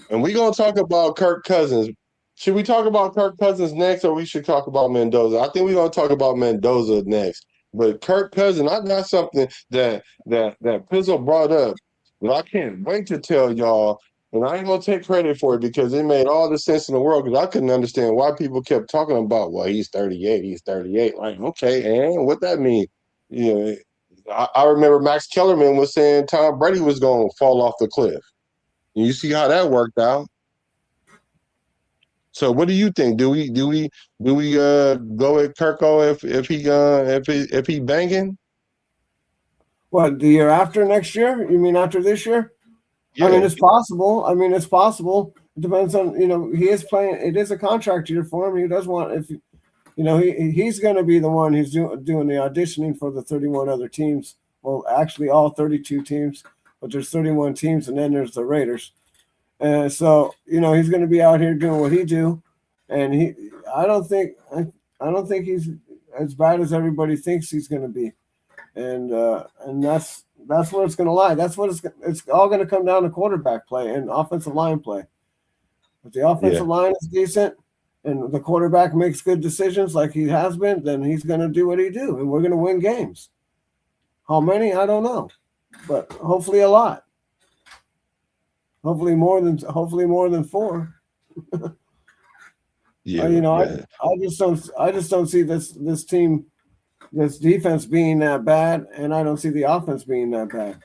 And we're going to talk about Kirk Cousins. Should we talk about Kirk Cousins next, or we should talk about Mendoza? I think we're going to talk about Mendoza next. But Kirk Cousins, I got something that Pizzle brought up that I can't wait to tell y'all. And I ain't going to take credit for it because it made all the sense in the world because I couldn't understand why people kept talking about, well, he's 38, he's 38. Like, okay, and what that mean? You know, I remember Max Kellerman was saying Tom Brady was going to fall off the cliff. You see how that worked out. So what do you think? Do we go with Kirko if he banging? What, the year after next year? You mean after this year? I mean, Yeah, it's possible. I mean, it's possible. It depends on, he is playing. It is a contract year for him. He does want, if he's going to be the one who's doing the auditioning for the 31 other teams. Well, actually, all 32 teams, but there's 31 teams, and then there's the Raiders. And so, he's going to be out here doing what he do, and I don't think he's as bad as everybody thinks he's going to be, and that's where it's going to lie. That's what it's all going to come down to quarterback play and offensive line play. If the offensive line is decent and the quarterback makes good decisions like he has been, then he's going to do what he do, and we're going to win games. How many? I don't know, but hopefully a lot. Hopefully more than 4. yeah. I just don't see this team, this defense being that bad, and I don't see the offense being that bad.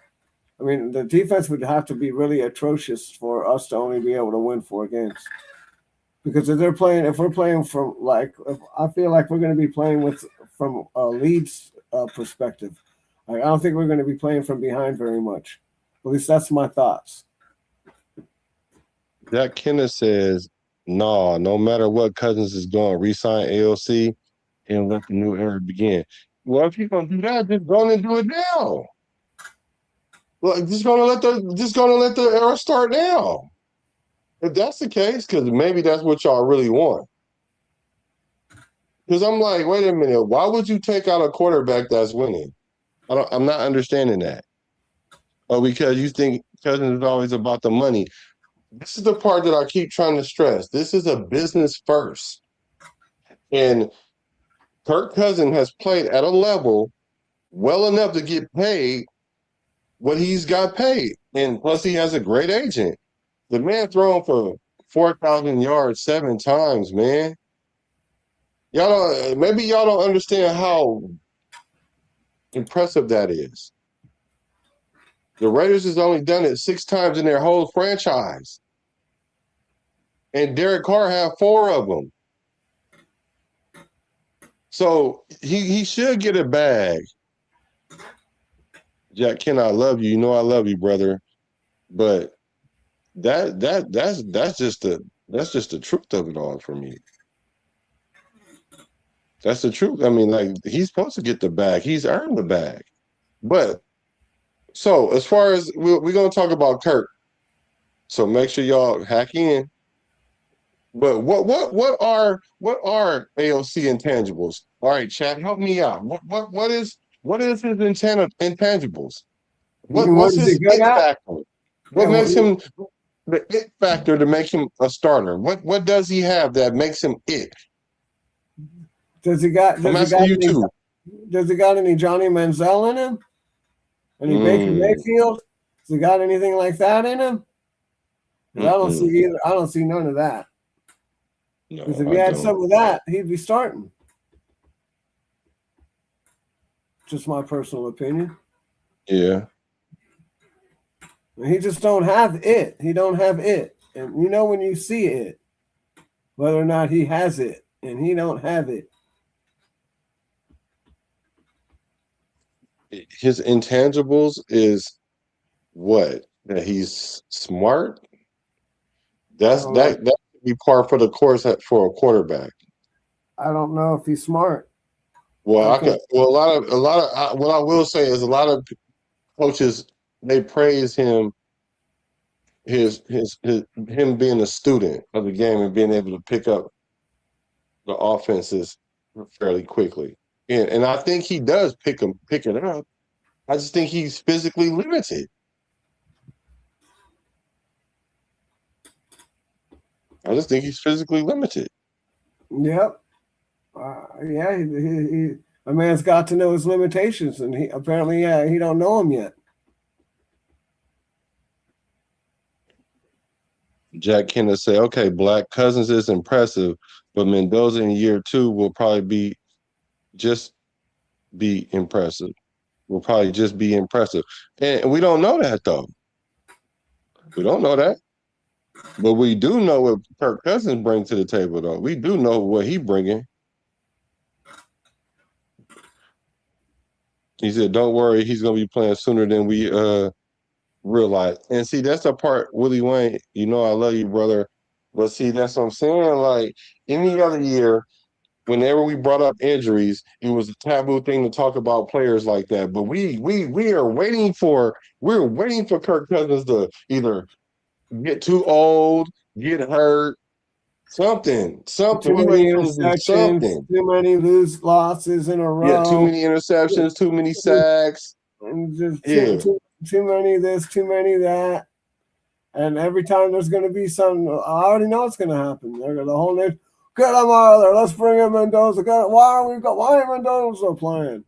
I mean, the defense would have to be really atrocious for us to only be able to win 4 games. Because if we're playing from I feel like we're going to be playing from a leads perspective. I don't think we're going to be playing from behind very much. At least that's my thoughts. Jack Kenneth says, no matter what, Cousins is going to re-sign AOC and let the new era begin. Well, if you're going to do that, just go and do it now. Well, just gonna let the era start now. If that's the case, because maybe that's what y'all really want. Because I'm like, wait a minute, why would you take out a quarterback that's winning? I'm not understanding that. Oh, because you think Cousins is always about the money. This is the part that I keep trying to stress. This is a business first. And Kirk Cousins has played at a level well enough to get paid what he's got paid. And plus he has a great agent. The man thrown for 4,000 yards 7 times, man. Maybe y'all don't understand how impressive that is. The Raiders has only done it 6 times in their whole franchise. And Derek Carr had 4 of them. So he should get a bag. Jack Ken, I love you. You know I love you, brother. But that's just the truth of it all for me. That's the truth. I mean, like, he's supposed to get the bag. He's earned the bag. But so as far as we're gonna talk about Kirk, so make sure y'all hack in. But what are AOC intangibles? All right, Chad, help me out. What is his intangibles? What's is his he good it at? factor? What Yeah, makes him the it factor to make him a starter? What does he have that makes him it? Does he got you any? too. Does he got any Johnny Manziel in him? Any Baker Mayfield? Does he got anything like that in him? I don't see either. I don't see none of that. Because if he had some of that, he'd be starting. Just my personal opinion. Yeah. He just don't have it. He don't have it. And when you see it, whether or not he has it, and he don't have it. His intangibles is what? That he's smart. That could be par for the course for a quarterback. I don't know if he's smart. Well, a lot of what I will say is a lot of coaches, they praise him, him being a student of the game and being able to pick up the offenses fairly quickly. And I think he does pick it up. I just think he's physically limited. I just think he's physically limited. Yep. Yeah, a man's got to know his limitations, and he apparently, he don't know them yet. Jack Kenneth say, okay, Black Cousins is impressive, but Mendoza in year 2 will probably just be impressive. Will probably just be impressive. And we don't know that, though. We don't know that. But we do know what Kirk Cousins brings to the table, though. We do know what he's bringing. He said, don't worry, he's going to be playing sooner than we realize. And see, that's the part, Willie Wayne, you know I love you, brother. But see, that's what I'm saying. Like any other year, whenever we brought up injuries, it was a taboo thing to talk about players like that. But we're waiting for Kirk Cousins to either get too old, get hurt, something. Too We many waiting for him to do interceptions, something. too many losses in a Yeah, too row, many interceptions, too many sacks. and just Yeah. too many of this, too many of that. And every time there's going to be something, I already know it's going to happen. They're the whole name, get him out of there. Let's bring in Mendoza. Why ain't Mendoza playing?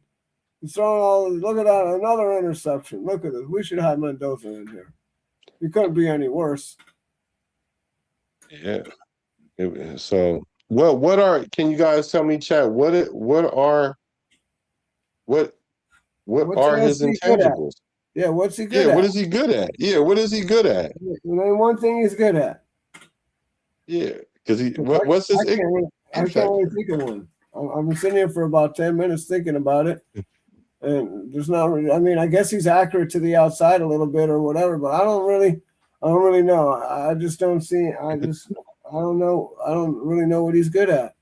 He's throwing all. Look at that, another interception. Look at this. We should have Mendoza in here. He couldn't be any worse. Yeah. So what are, can you guys tell me, chat, what are What's his AOC good at? intangibles? Yeah, what's he Yeah, good what at? is he good at? Yeah, what is he good at? Name one thing he's good at. Yeah, because what's his I can't really think of one. I've been sitting here for about 10 minutes thinking about it. And there's not really, I mean, I guess he's accurate to the outside a little bit or whatever, but I don't really know. I just don't see, I don't know. I don't really know what he's good at.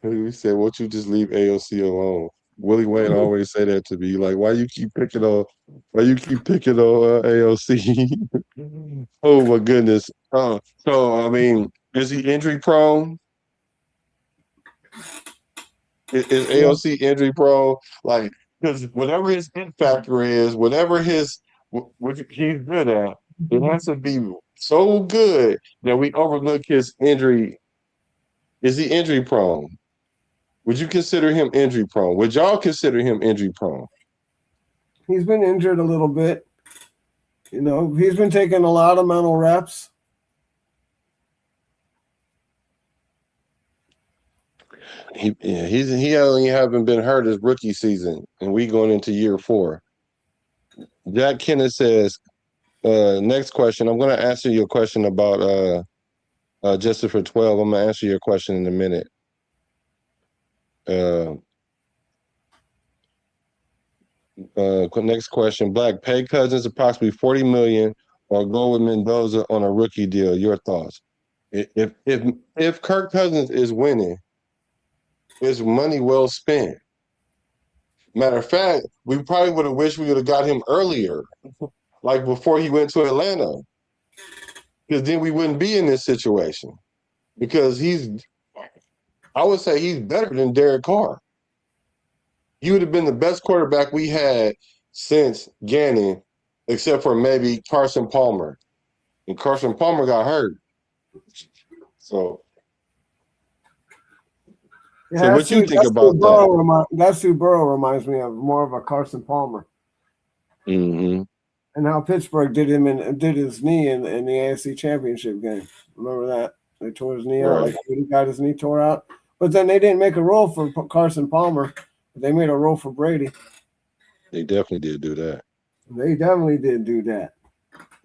We said, won't you just leave AOC alone? Willie Wayne always say that to me. Like, why you keep picking on AOC? Oh my goodness. So I mean, is he injury prone? Is AOC injury prone? Like, because whatever his hit factor is, whatever what he's good at, it has to be so good that we overlook his injury. Is he injury prone? Would you consider him injury prone? Would y'all consider him injury prone? He's been injured a little bit. You know, he's been taking a lot of mental reps. He only haven't been hurt his rookie season, and we going into year 4. Jack Kenneth says, next question. I'm going to answer your question about Justice for 12. I'm going to answer your question in a minute. Next question. Black, pay Cousins approximately $40 million or go with Mendoza on a rookie deal. Your thoughts? If Kirk Cousins is winning, it's money well spent. Matter of fact, we probably would have wished we would have got him earlier, like before he went to Atlanta, because then we wouldn't be in this situation. Because I would say he's better than Derek Carr. He would have been the best quarterback we had since Gannon, except for maybe Carson Palmer. And Carson Palmer got hurt. So what you think about that? That's who Burrow reminds me of, more of a Carson Palmer. Mm-hmm. And how Pittsburgh did his knee in the AFC Championship game. Remember that? They tore his knee out, like he got his knee tore out. But then they didn't make a rule for Carson Palmer. They made a rule for Brady. They definitely did do that. They definitely did do that.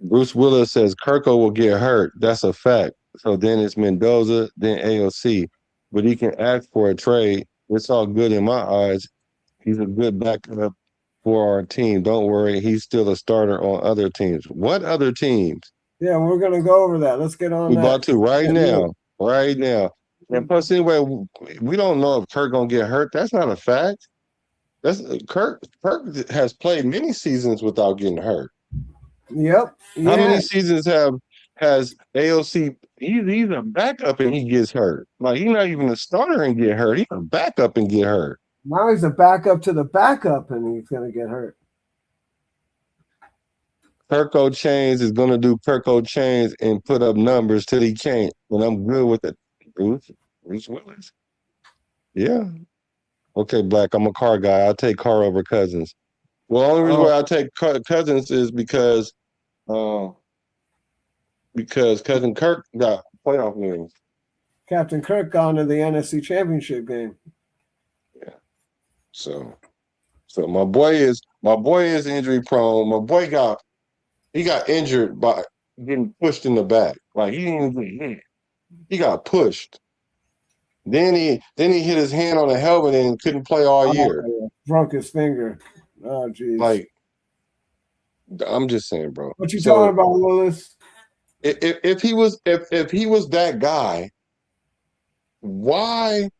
Bruce Willis says Kirko will get hurt. That's a fact. So then it's Mendoza, then AOC. But he can ask for a trade. It's all good in my eyes. He's a good backup for our team. Don't worry. He's still a starter on other teams. What other teams? Yeah, we're going to go over that. Let's get on we that. We about to right now. And plus, anyway, we don't know if Kirk going to get hurt. That's not a fact. That's Kirk has played many seasons without getting hurt. Yep. Yeah. How many seasons has AOC? He's a backup and he gets hurt. Like he's not even a starter and get hurt. He's a backup and get hurt. Now he's a backup to the backup and he's going to get hurt. Kirko Chains is going to do Kirko Chains and put up numbers till he can't. And I'm good with it. Bruce Willis. Yeah. Okay, Black. I'm a Carr guy. I'll take Carr over Cousins. Well, the only reason why I take Cousins is because Cousin Kirk got playoff wins. Captain Kirk gone to the NFC Championship game. Yeah. So my boy is injury prone. My boy got injured by getting pushed in the back. Like he didn't even get hit. He got pushed. Then he hit his hand on the helmet and couldn't play all year. Broke his finger. Oh, geez. Like, I'm just saying, bro. What you So talking about, Willis? if he was that guy, why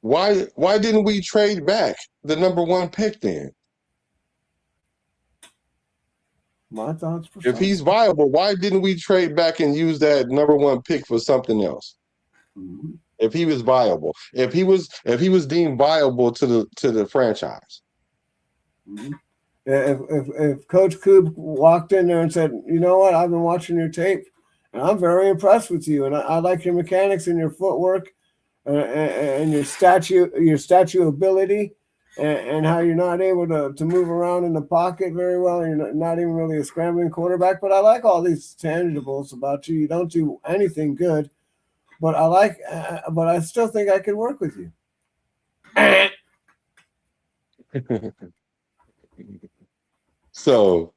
didn't we trade back the number 1 pick then? My thoughts If he's precisely. viable, why didn't we trade back and use that number 1 pick for something else? Mm-hmm. If he was viable, if he was deemed viable to the franchise. Mm-hmm. If Coach Coop walked in there and said, you know what, I've been watching your tape, and I'm very impressed with you, and I like your mechanics and your footwork, and your statue ability, and how you're not able to move around in the pocket very well, and you're not even really a scrambling quarterback. But I like all these tangibles about you. You don't do anything good, but but I still think I could work with you. So,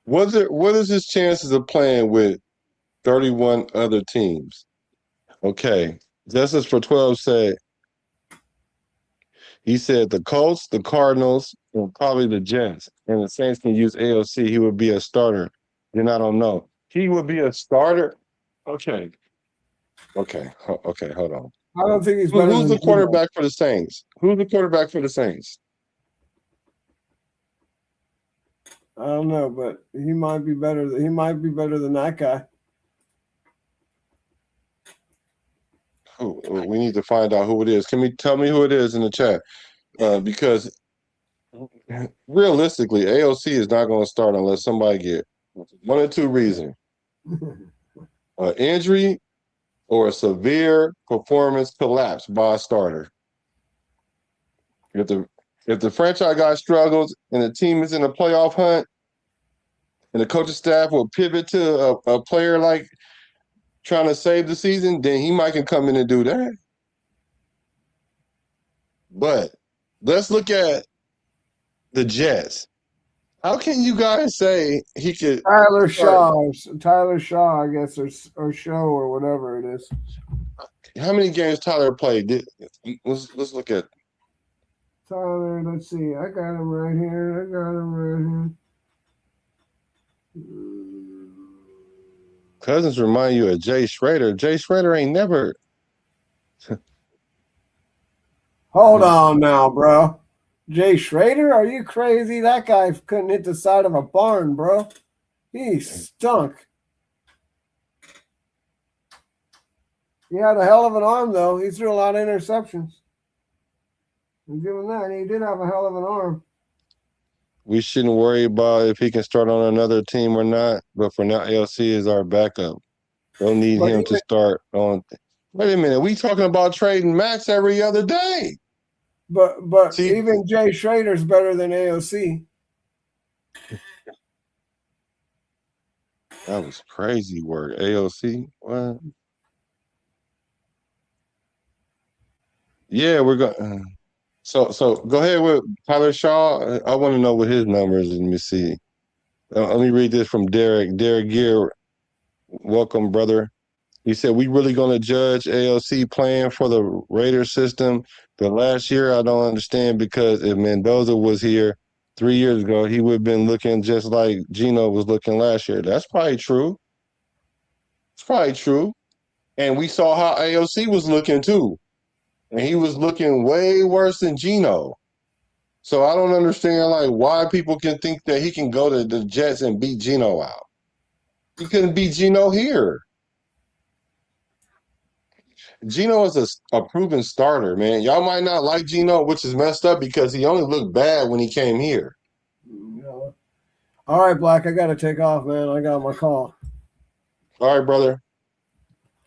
what is his chances of playing with 31 other teams? Okay, Justice for 12 said the Colts, the Cardinals, and probably the Jets, and the Saints can use AOC. He would be a starter. Then I don't know. He would be a starter. Okay, okay, hold on. I don't think he's better Who's than the Debo. quarterback for the Saints? Who's the quarterback for the Saints? I don't know, but he might be better. He might be better than that guy. We need to find out who it is. Can we tell me who it is in the chat? Because realistically, AOC is not going to start unless somebody get one or two reasons: injury or a severe performance collapse by a starter. If the franchise guy struggles and the team is in a playoff hunt, and the coaching staff will pivot to a player like trying to save the season, then he might can come in and do that. But let's look at the Jets. How can you guys say he could Tyler start? Shaw, I guess, or Show or whatever it is. How many games Tyler played? Let's look at Tyler. Let's see. I got him right here. Cousins. Remind you of Jay Schrader. Jay Schrader ain't never. Hold on now, bro. Jay Schrader? Are you crazy? That guy couldn't hit the side of a barn, bro. He stunk. He had a hell of an arm, though. He threw a lot of interceptions. I'll give him that. He did have a hell of an arm. We shouldn't worry about if he can start on another team or not. But for now, AOC is our backup. Don't need him to start on. Wait a minute. We talking about trading Maxx every other day. But see, even Jay Schrader's better than AOC. That was crazy word. AOC? What? Yeah, we're going. So go ahead with Tyler Shaw. I want to know what his numbers is. Let me see. Let me read this from Derek. Derek Gear, welcome, brother. He said, we really going to judge AOC playing for the Raider system. The last year, I don't understand because if Mendoza was here 3 years ago, he would have been looking just like Geno was looking last year. That's probably true. It's probably true. And we saw how AOC was looking too. And he was looking way worse than Geno. So I don't understand like why people can think that he can go to the Jets and beat Geno out. He couldn't beat Geno here. Geno is a proven starter, man. Y'all might not like Geno, which is messed up because he only looked bad when he came here. All right, Black, I got to take off, man. I got my call. All right, brother.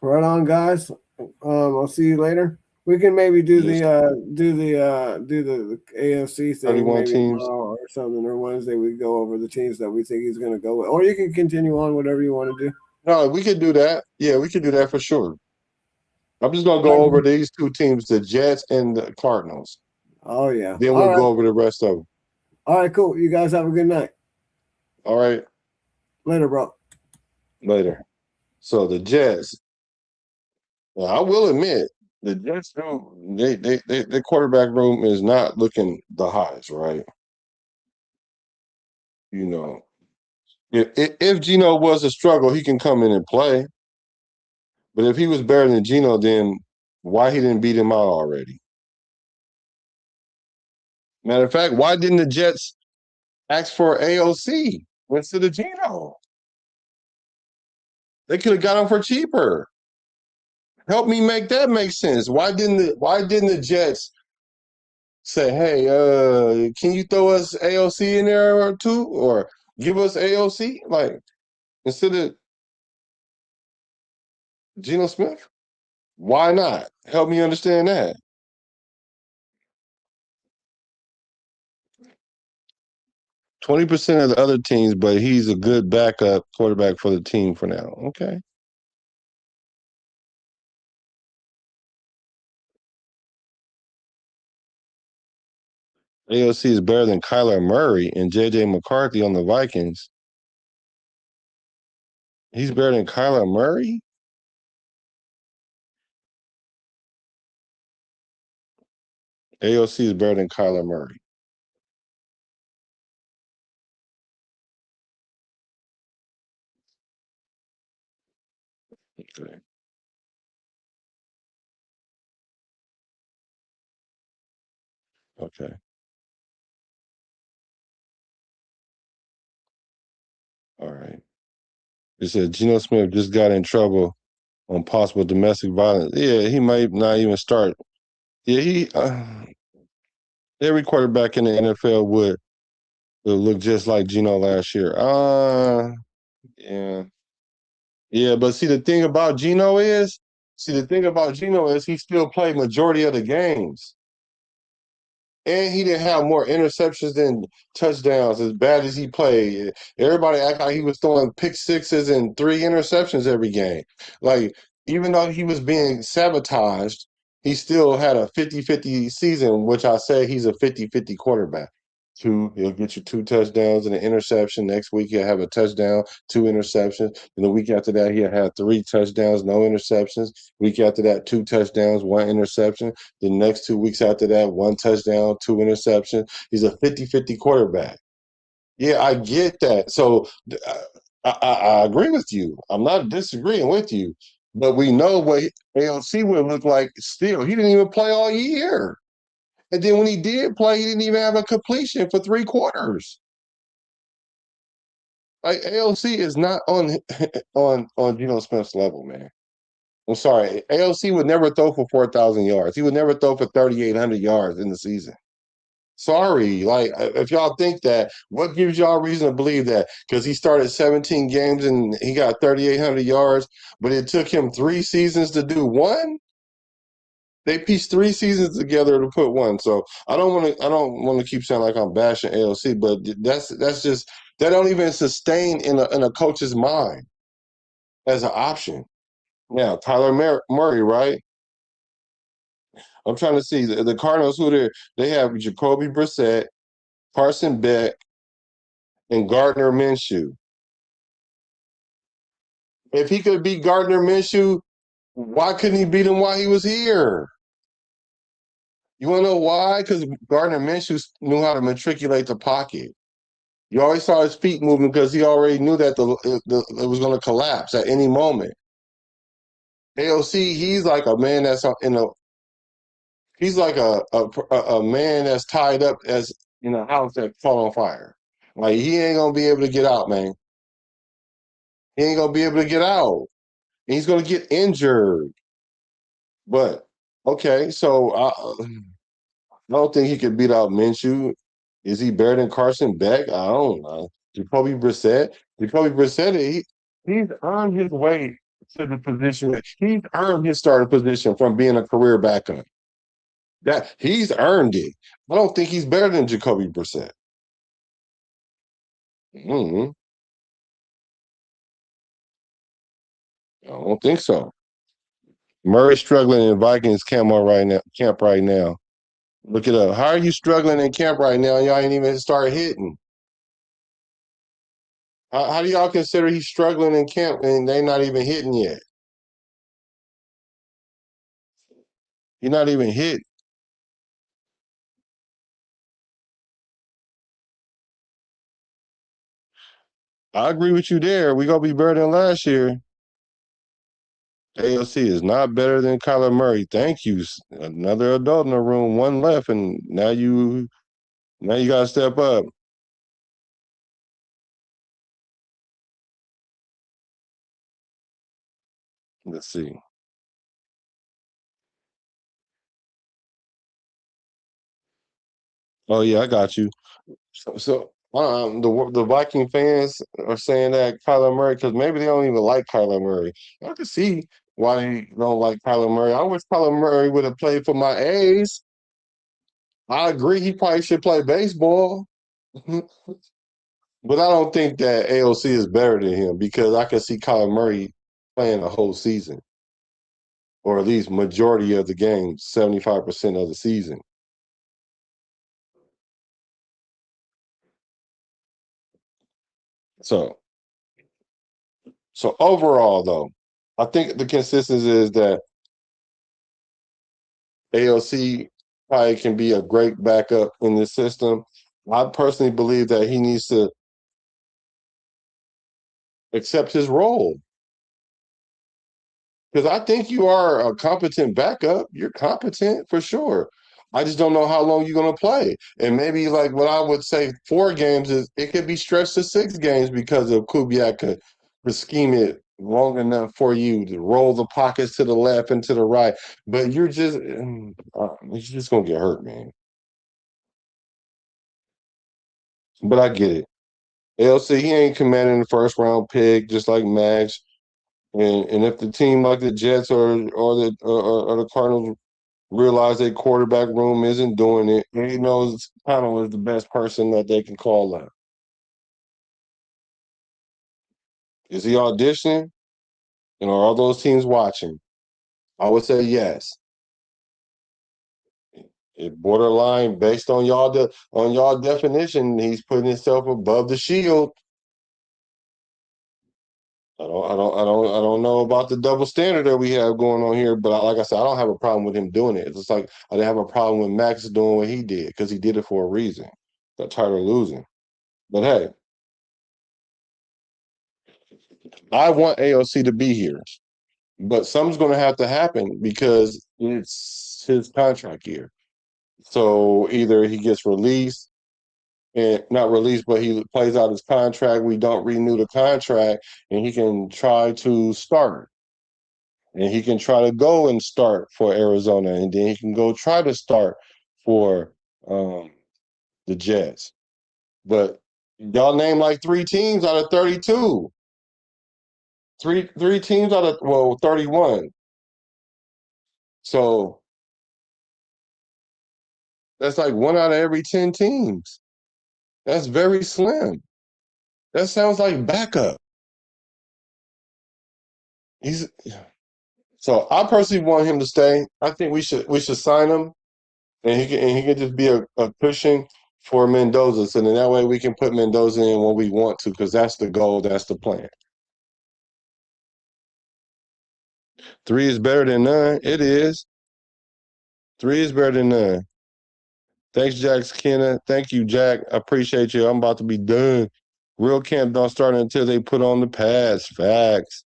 Right on, guys. I'll see you later. We can maybe do the AFC thing 31 maybe teams tomorrow or something, or Wednesday. We go over the teams that we think he's going to go with, or you can continue on whatever you want to do. No, we could do that. Yeah, we could do that for sure. I'm just gonna go over these two teams, the Jets and the Cardinals. Oh yeah. Then we'll go over the rest of them. All right, cool. You guys have a good night. All right. Later, bro. Later. So the Jets. Well, I will admit the Jets their quarterback room is not looking the highest, right? You know, if Gino was a struggle, he can come in and play. But if he was better than Gino, then why he didn't beat him out already? Matter of fact, why didn't the Jets ask for AOC instead of Gino? They could have got him for cheaper. Help me make that make sense. Why didn't the Jets say, hey, can you throw us AOC in there or two? Or give us AOC? Like instead of Geno Smith? Why not? Help me understand that. 20% of the other teams, but he's a good backup quarterback for the team for now. Okay. AOC is better than Kyler Murray and JJ McCarthy on the Vikings. He's better than Kyler Murray? AOC is better than Kyler Murray. Okay. Okay. All right. It said Geno Smith just got in trouble on possible domestic violence. Yeah, he might not even start. Yeah, every quarterback in the NFL would look just like Geno last year. Yeah. Yeah, but the thing about Geno is he still played majority of the games. And he didn't have more interceptions than touchdowns as bad as he played. Everybody act like he was throwing pick sixes and three interceptions every game. Like, even though he was being sabotaged, he still had a 50-50 season, which I say he's a 50-50 quarterback. He'll get you two touchdowns and an interception. Next week, he'll have a touchdown, two interceptions. And the week after that, he'll have three touchdowns, no interceptions. Week after that, two touchdowns, one interception. The next 2 weeks after that, one touchdown, two interceptions. He's a 50-50 quarterback. Yeah, I get that. So I agree with you. I'm not disagreeing with you. But we know what AOC would look like still. He didn't even play all year. And then when he did play, he didn't even have a completion for 3 quarters. Like AOC is not on on Geno Smith's level, man. I'm sorry. AOC would never throw for 4,000 yards. He would never throw for 3,800 yards in the season. Sorry. Like, if y'all think that, what gives y'all reason to believe that? Because he started 17 games and he got 3,800 yards, but it took him 3 seasons to do one? They pieced 3 seasons together to put one. So I don't want to keep sounding like I'm bashing AOC, but that's just that don't even sustain in a coach's mind as an option. Now, Murray, right? I'm trying to see the Cardinals who they have Jacoby Brissett, Carson Beck, and Gardner Minshew. If he could beat Gardner Minshew, why couldn't he beat him while he was here? You want to know why? Because Gardner Minshew knew how to matriculate the pocket. You always saw his feet moving because he already knew that it was going to collapse at any moment. AOC, he's like a man that's in a he's like a man that's tied up as in a house that caught on fire. Like he ain't gonna be able to get out, man. He ain't gonna be able to get out. And he's gonna get injured. But okay, so I don't think he could beat out Minshew. Is he better than Carson Beck? I don't know. Jacoby Brissett, he's earned his way to the position. He's earned his starting position from being a career backup. That he's earned it. I don't think he's better than Jacoby Brissett. Mm, I don't think so. Murray's struggling in Vikings camp right now. Camp right now. Look it up. How are you struggling in camp right now? Y'all ain't even started hitting. How do y'all consider he's struggling in camp and they not even hitting yet? He's not even hit. I agree with you there. We gonna be better than last year. AOC is not better than Kyler Murray. Thank you. Another adult in the room, one left, and now you gotta step up. Let's see. Oh yeah, I got you. The Viking fans are saying that Kyler Murray because maybe they don't even like Kyler Murray. I can see why they don't like Kyler Murray. I wish Kyler Murray would have played for my A's. I agree he probably should play baseball, but I don't think that AOC is better than him because I can see Kyler Murray playing the whole season, or at least majority of the games, 75% of the season. So so overall though, I think the consistency is that AOC probably can be a great backup in this system. I personally believe that he needs to accept his role because I think you are a competent backup. You're competent for sure. I just don't know how long you're going to play. And maybe like what I would say 4 games is it could be stretched to 6 games because of Kubiak could scheme it long enough for you to roll the pockets to the left and to the right. But you're just going to get hurt, man. But I get it. LC, he ain't commanding the first round pick, just like Maxx. And if the team like the Jets or the Cardinals realize their quarterback room isn't doing it, he knows Connell is the best person that they can call up. Is he auditioning? And are all those teams watching? I would say yes. It borderline based on y'all definition, he's putting himself above the shield. I don't know about the double standard that we have going on here, but like I said, I don't have a problem with him doing it. It's just like I didn't have a problem with Max doing what he did because he did it for a reason. Got tired of losing. But hey, I want AOC to be here, but something's going to have to happen because it's his contract year. So either he gets released and not released, but he plays out his contract. We don't renew the contract, and he can try to start. And he can try to go and start for Arizona, and then he can go try to start for the Jets. But y'all name like 3 teams out of 32. Three teams out of 31. So that's like 1 out of every 10 teams. That's very slim. That sounds like backup. He's so I personally want him to stay. I think we should sign him and he can just be a cushion for Mendoza. So then that way we can put Mendoza in when we want to, because that's the goal, that's the plan. 3 is better than none. It is. 3 is better than none. Thanks, Jack Skinner. Thank you, Jack. I appreciate you. I'm about to be done. Real camp don't start until they put on the pads. Facts.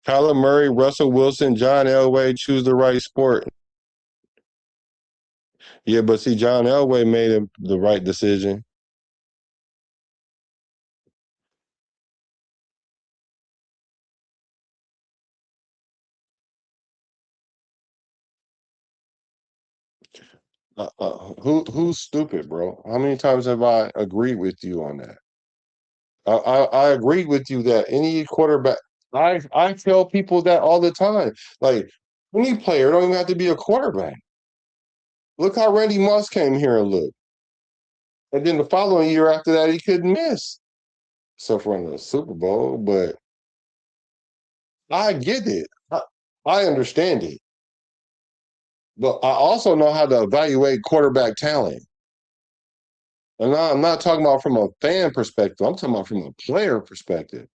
Kyler Murray, Russell Wilson, John Elway, choose the right sport. Yeah, but see, John Elway made the right decision. Who's stupid, bro? How many times have I agreed with you on that? I agree with you that any quarterback. I tell people that all the time. Like any player don't even have to be a quarterback. Look how Randy Moss came here and looked, and then the following year after that he couldn't miss. So for the Super Bowl, but I get it. I understand it, but I also know how to evaluate quarterback talent. And I'm not talking about from a fan perspective. I'm talking about from a player perspective.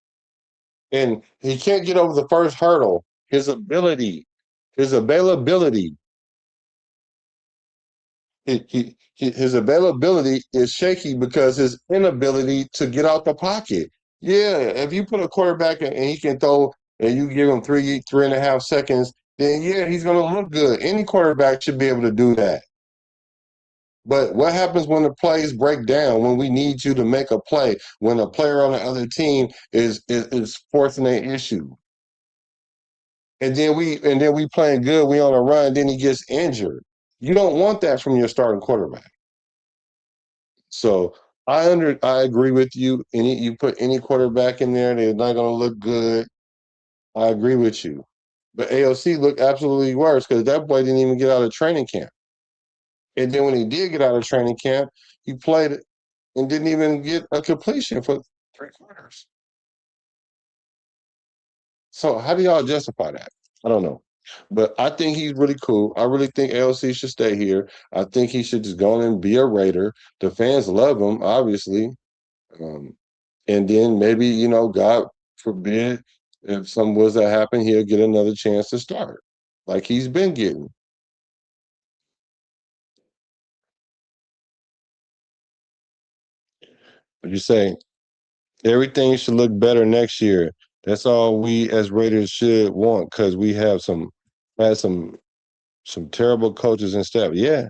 And he can't get over the first hurdle. His availability, his availability is shaky because his inability to get out the pocket. Yeah, if you put a quarterback and he can throw and you give him 3.5 seconds, then yeah, he's gonna look good. Any quarterback should be able to do that. But what happens when the plays break down, when we need you to make a play, when a player on the other team is forcing an issue? And then we playing good, we on a run, then he gets injured. You don't want that from your starting quarterback. So I agree with you. You put any quarterback in there, they're not gonna look good. I agree with you. But AOC looked absolutely worse because that boy didn't even get out of training camp. And then when he did get out of training camp, he played and didn't even get a completion for 3 quarters. So how do y'all justify that? I don't know. But I think he's really cool. I really think AOC should stay here. I think he should just go on and be a Raider. The fans love him, obviously. Um, and then maybe, God forbid, if something was to happen, he'll get another chance to start, like he's been getting. But you say everything should look better next year. That's all we as Raiders should want because we have had some terrible coaches and staff. Yeah.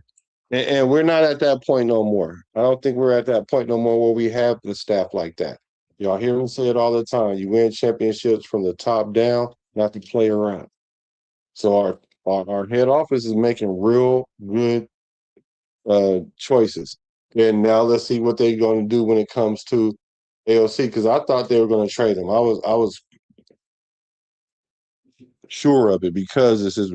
And we're not at that point no more. I don't think we're at that point no more where we have the staff like that. Y'all hear me say it all the time. You win championships from the top down, not to play around. So our head office is making real good choices. And now let's see what they're going to do when it comes to AOC because I thought they were going to trade him. I was sure of it because this is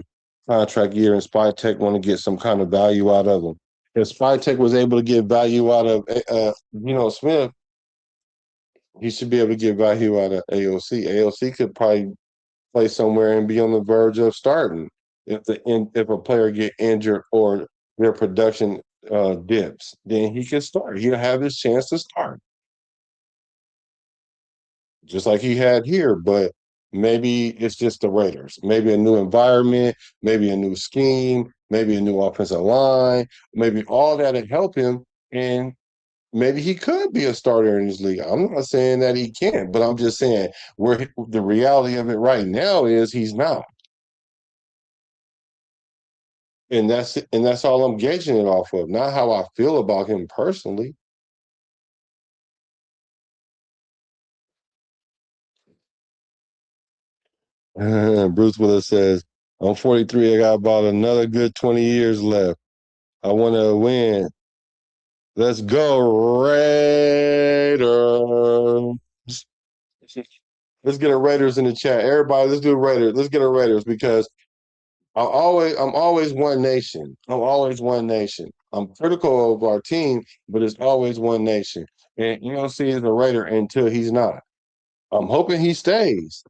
contract year and Spytech want to get some kind of value out of him. If Spytech was able to get value out of Smith, he should be able to get value out of AOC. AOC could probably play somewhere and be on the verge of starting if a player get injured or their production dips. Then he can start. He'll have his chance to start, just like he had here. But maybe it's just the Raiders. Maybe a new environment, maybe a new scheme, maybe a new offensive line, maybe all that would help him. And maybe he could be a starter in this league. I'm not saying that he can't, but I'm just saying where the reality of it right now is he's not. And that's all I'm gauging it off of, not how I feel about him personally. Bruce Willis says, I'm 43. I got about another good 20 years left. I want to win. Let's go, Raiders. Let's get a Raiders in the chat. Everybody, let's do Raiders. Let's get a Raiders because I'm always one nation. I'm always one nation. I'm critical of our team, but it's always one nation. And you don't see he's a Raider until he's not. I'm hoping he stays.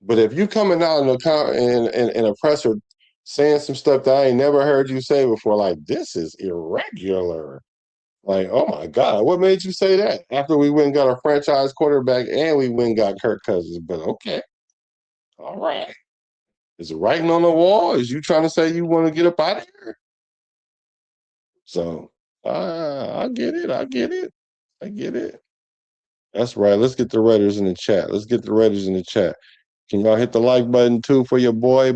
But if you coming out in a presser saying some stuff that I ain't never heard you say before, like this is irregular. Like, oh my God, what made you say that? After we went and got a franchise quarterback and we went and got Kirk Cousins. But okay, all right. Is it writing on the wall? Is you trying to say you want to get up out of here? So I get it. I get it. I get it. That's right. Let's get the Raiders in the chat. Let's get the Raiders in the chat. Can y'all hit the like button too for your boy?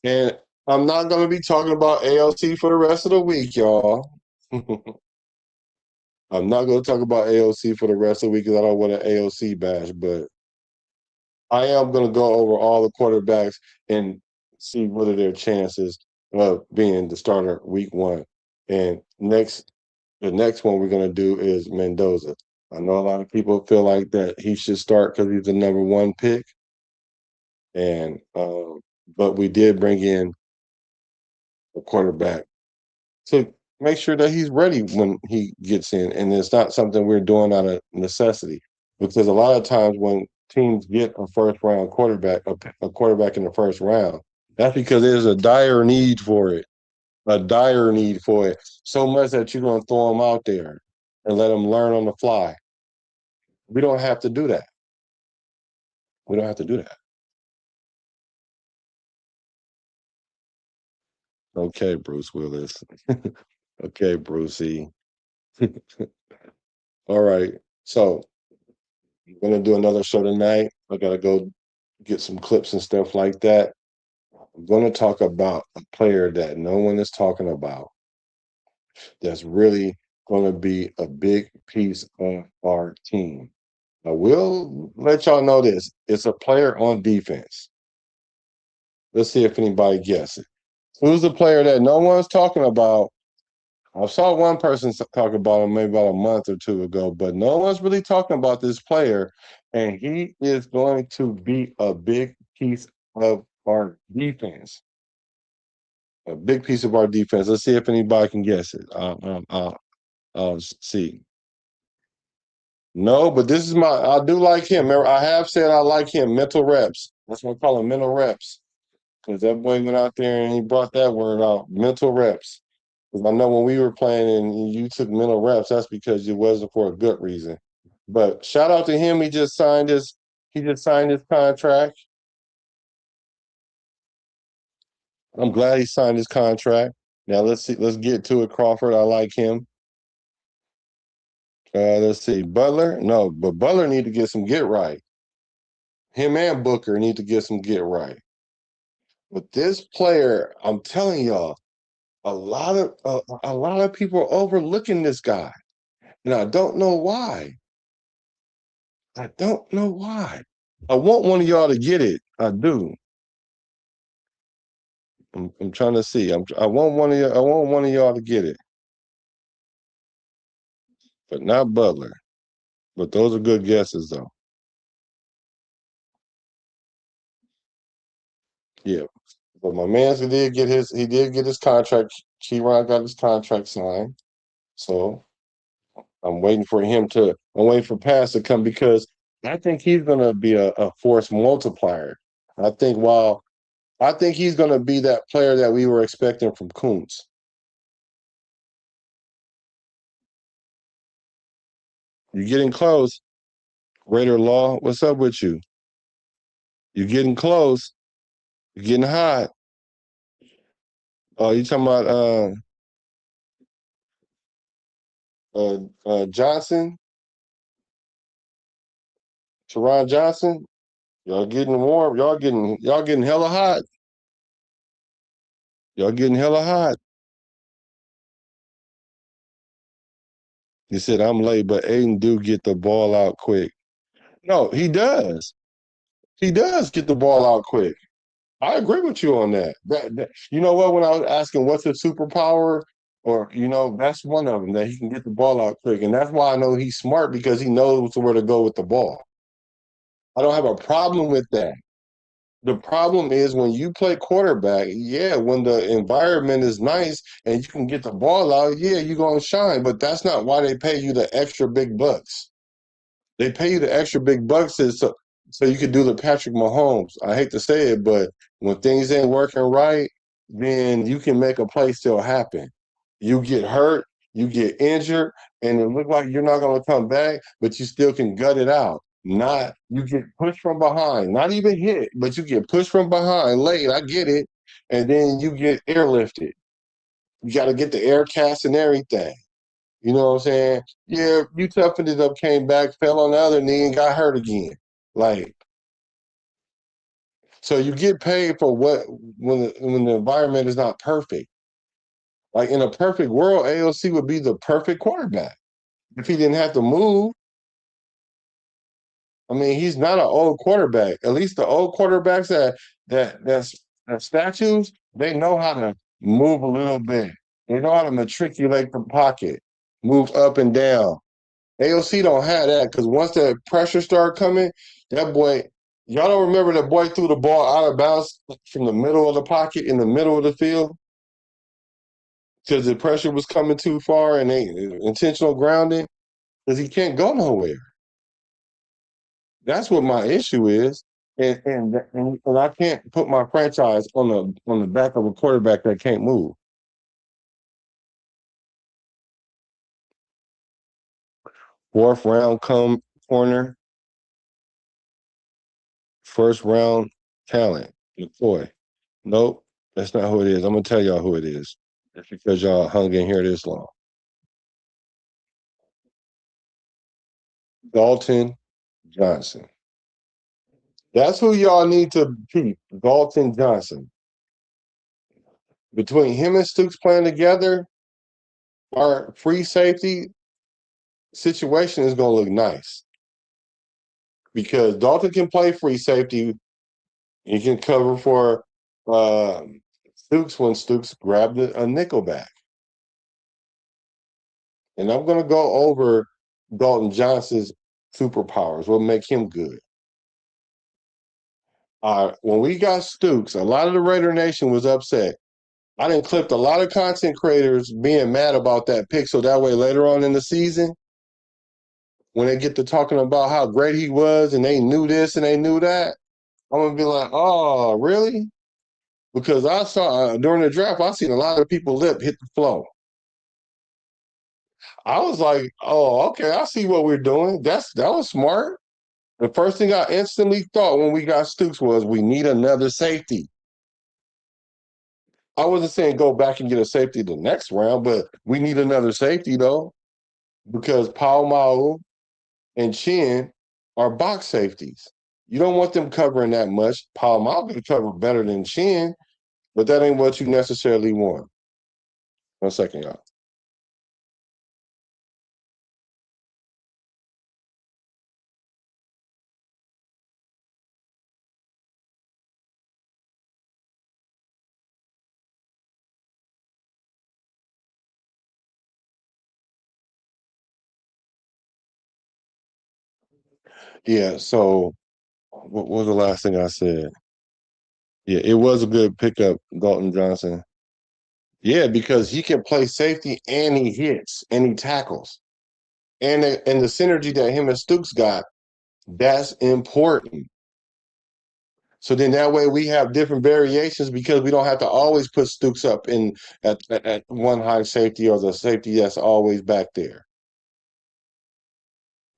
And I'm not going to be talking about AOC for the rest of the week, y'all. I'm not going to talk about AOC for the rest of the week because I don't want an AOC bash, but I am going to go over all the quarterbacks and see what are their chances of being the starter week 1. And the next one we're going to do is Mendoza. I know a lot of people feel like that he should start because he's the number 1 pick. And but we did bring in a quarterback to make sure that he's ready when he gets in. And it's not something we're doing out of necessity. Because a lot of times when teams get a first round quarterback, a quarterback in the first round, that's because there's a dire need for it. A dire need for it. So much that you're going to throw them out there and let them learn on the fly. We don't have to do that. We don't have to do that. Okay, Bruce Willis. Okay, Brucey. All right. So I'm gonna do another show tonight. I gotta go get some clips and stuff like that. I'm gonna talk about a player that no one is talking about. That's really gonna be a big piece of our team. I will let y'all know this. It's a player on defense. Let's see if anybody guesses it. Who's the player that no one's talking about? I saw one person talk about him maybe about a month or two ago, but no one's really talking about this player, and he is going to be a big piece of our defense. A big piece of our defense. Let's see if anybody can guess it. I'll see. No, but this is I do like him. Remember, I have said I like him. Mental reps. That's what I call him, mental reps. Because that boy went out there and he brought that word out, mental reps. Because I know when we were playing and you took mental reps, that's because it wasn't for a good reason. But shout out to him. He just signed his contract. I'm glad he signed his contract. Now let's get to it, Crawford. I like him. Let's see. Butler? No, but Butler need to get some get right. Him and Booker need to get some get right. But this player, I'm telling y'all, a lot of people are overlooking this guy, and I don't know why. I don't know why. I want one of y'all to get it. I do. I'm trying to see. I want one of y'all. I want one of y'all to get it, but not Butler. But those are good guesses, though. Yeah. But my man did get his contract. Chiron got his contract signed. So I'm waiting for Pass to come because I think he's gonna be a force multiplier. I think he's gonna be that player that we were expecting from Kuntz. You're getting close. Raider Law, what's up with you? You're getting close. You're getting hot. Oh, you talking about Johnson? Teron Johnson? Y'all getting warm. Y'all getting hella hot. Y'all getting hella hot. He said, I'm late, but Aiden do get the ball out quick. No, he does. He does get the ball out quick. I agree with you on that. You know what? When I was asking what's his superpower, or that's one of them that he can get the ball out quick, and that's why I know he's smart because he knows where to go with the ball. I don't have a problem with that. The problem is when you play quarterback, yeah, when the environment is nice and you can get the ball out, yeah, you're gonna shine. But that's not why they pay you the extra big bucks. They pay you the extra big bucks so you could do the Patrick Mahomes. I hate to say it, but when things ain't working right, then you can make a play still happen. You get hurt, you get injured, and it look like you're not going to come back, but you still can gut it out. Not you get pushed from behind, not even hit, but you get pushed from behind late. I get it, and then you get airlifted. You got to get the air cast and everything. You know what I'm saying? Yeah, you toughened it up, came back, fell on the other knee, and got hurt again. Like, so you get paid for what when the environment is not perfect. Like in a perfect world, AOC would be the perfect quarterback if he didn't have to move. I mean, he's not an old quarterback. At least the old quarterbacks that's statues, they know how to move a little bit. They know how to matriculate the pocket, move up and down. AOC don't have that because once that pressure start coming, that boy, y'all don't remember the boy threw the ball out of bounds from the middle of the pocket in the middle of the field because the pressure was coming too far and they intentional grounding because he can't go nowhere. That's what my issue is, and I can't put my franchise on the back of a quarterback that can't move. Fourth round corner, first round talent. McCoy. Nope, that's not who it is. I'm gonna tell y'all who it is. It's because y'all hung in here this long. Dalton Johnson. That's who y'all need to keep, Dalton Johnson. Between him and Stooks playing together, our free safety situation is going to look nice. Because Dalton can play free safety. He can cover for Stooks when Stooks grabbed a nickel back. And I'm going to go over Dalton Johnson's superpowers, what make him good. When we got Stooks, a lot of the Raider Nation was upset. I done clipped a lot of content creators being mad about that pick, so that way later on in the season, when they get to talking about how great he was and they knew this and they knew that, I'm going to be like, oh, really? Because I saw during the draft, I seen a lot of people lip hit the floor. I was like, oh, okay, I see what we're doing. That was smart. The first thing I instantly thought when we got Stooks was we need another safety. I wasn't saying go back and get a safety the next round, but we need another safety though, because Mau and Chin are box safeties. You don't want them covering that much. Mau can cover better than Chin, but that ain't what you necessarily want. 1 second, y'all. Yeah, so what was the last thing I said? Yeah, it was a good pickup, Dalton Johnson. Yeah, because he can play safety and he hits and he tackles. And the synergy that him and Stooks got, that's important. So then that way we have different variations because we don't have to always put Stooks up in at one high safety or the safety that's always back there.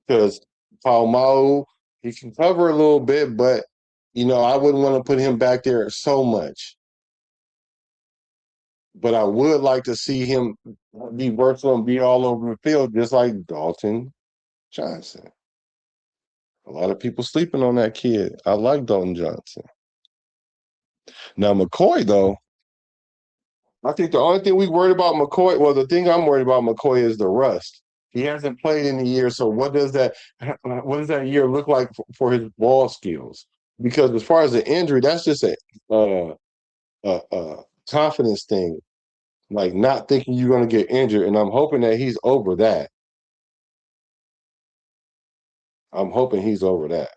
Because Mau, he can cover a little bit, but I wouldn't want to put him back there so much. But I would like to see him be versatile and be all over the field, just like Dalton Johnson. A lot of people sleeping on that kid. I like Dalton Johnson. Now McCoy, though, I think the only thing we worried about McCoy, well, the thing I'm worried about McCoy is the rust. He hasn't played in a year, so what does that year look like for his ball skills? Because as far as the injury, that's just a confidence thing, like not thinking you're going to get injured, and I'm hoping that he's over that. I'm hoping he's over that.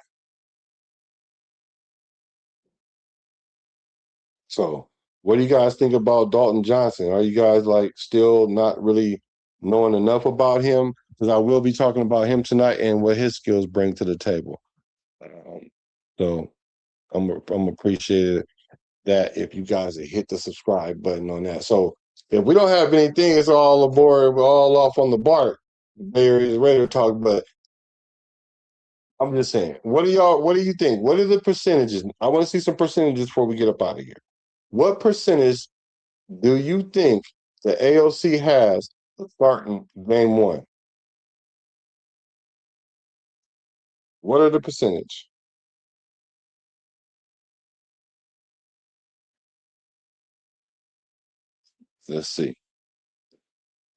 So, what do you guys think about Dalton Johnson? Are you guys like still not really knowing enough about him? Because I will be talking about him tonight and what his skills bring to the table. So, I'm appreciated that if you guys have hit the subscribe button on that. So, if we don't have anything, it's all aboard. We're all off on the bark. There is ready to talk, but I'm just saying. What do you think? What are the percentages? I want to see some percentages before we get up out of here. What percentage do you think the AOC has starting game one? What are the percentage? Let's see.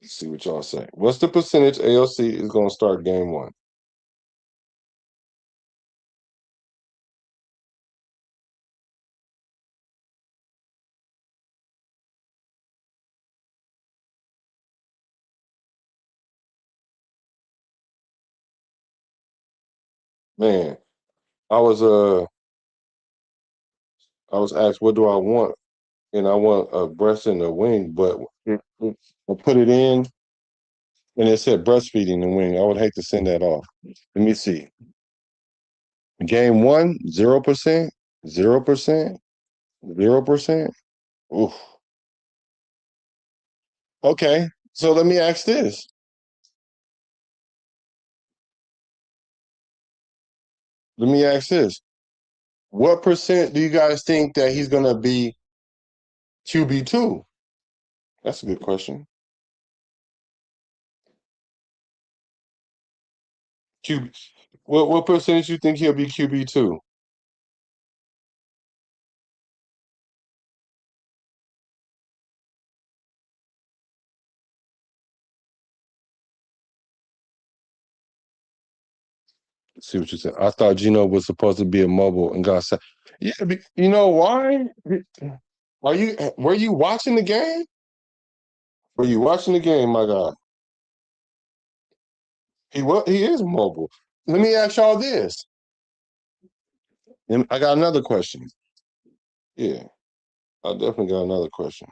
Let's see what y'all say. What's the percentage AOC is going to start game one? Man, I was asked what do I want, and I want a breast and a wing, but I put it in and it said breastfeeding and wing. I would hate to send that off. Let me see. Game one, 0%, 0%, 0%. Oof. Okay, so let me ask this. Let me ask this. What percent do you guys think that he's going to be QB2? That's a good question. QB, What percentage you think he'll be QB2? See what you said. I thought Gino was supposed to be a mobile and got sacked. Yeah, you know why? Were you watching the game? Were you watching the game, my God? He is mobile. Let me ask y'all this. And I got another question. Yeah, I definitely got another question.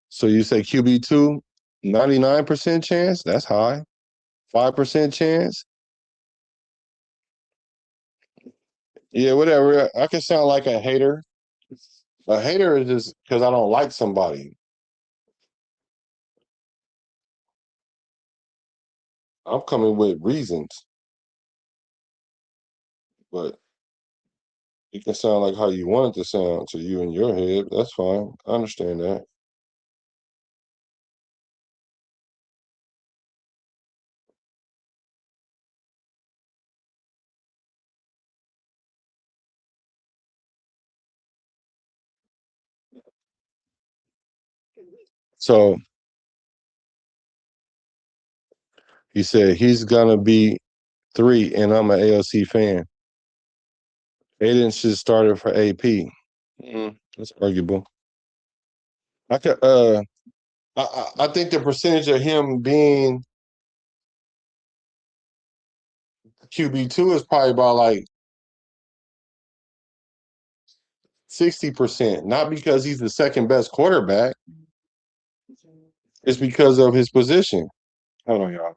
So you say QB2, 99% chance? That's high. 5% chance? Yeah, whatever. I can sound like a hater. A hater is just because I don't like somebody. I'm coming with reasons, but it can sound like how you want it to sound to you in your head. That's fine. I understand that. So he said he's gonna be 3, and I'm an AOC fan. Aiden should start it for AP. That's arguable. I could I think the percentage of him being QB2 is probably about like 60%. Not because he's the second best quarterback, it's because of his position. Hold on, y'all.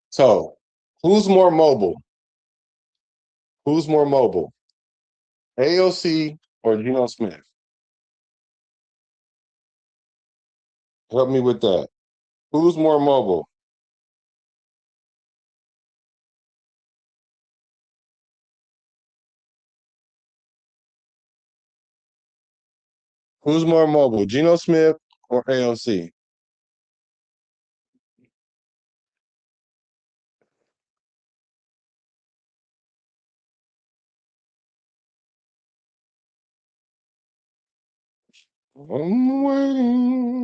So who's more mobile? Who's more mobile? AOC or Geno Smith? Help me with that. Who's more mobile? Who's more mobile? Geno Smith or AOC? I'm waiting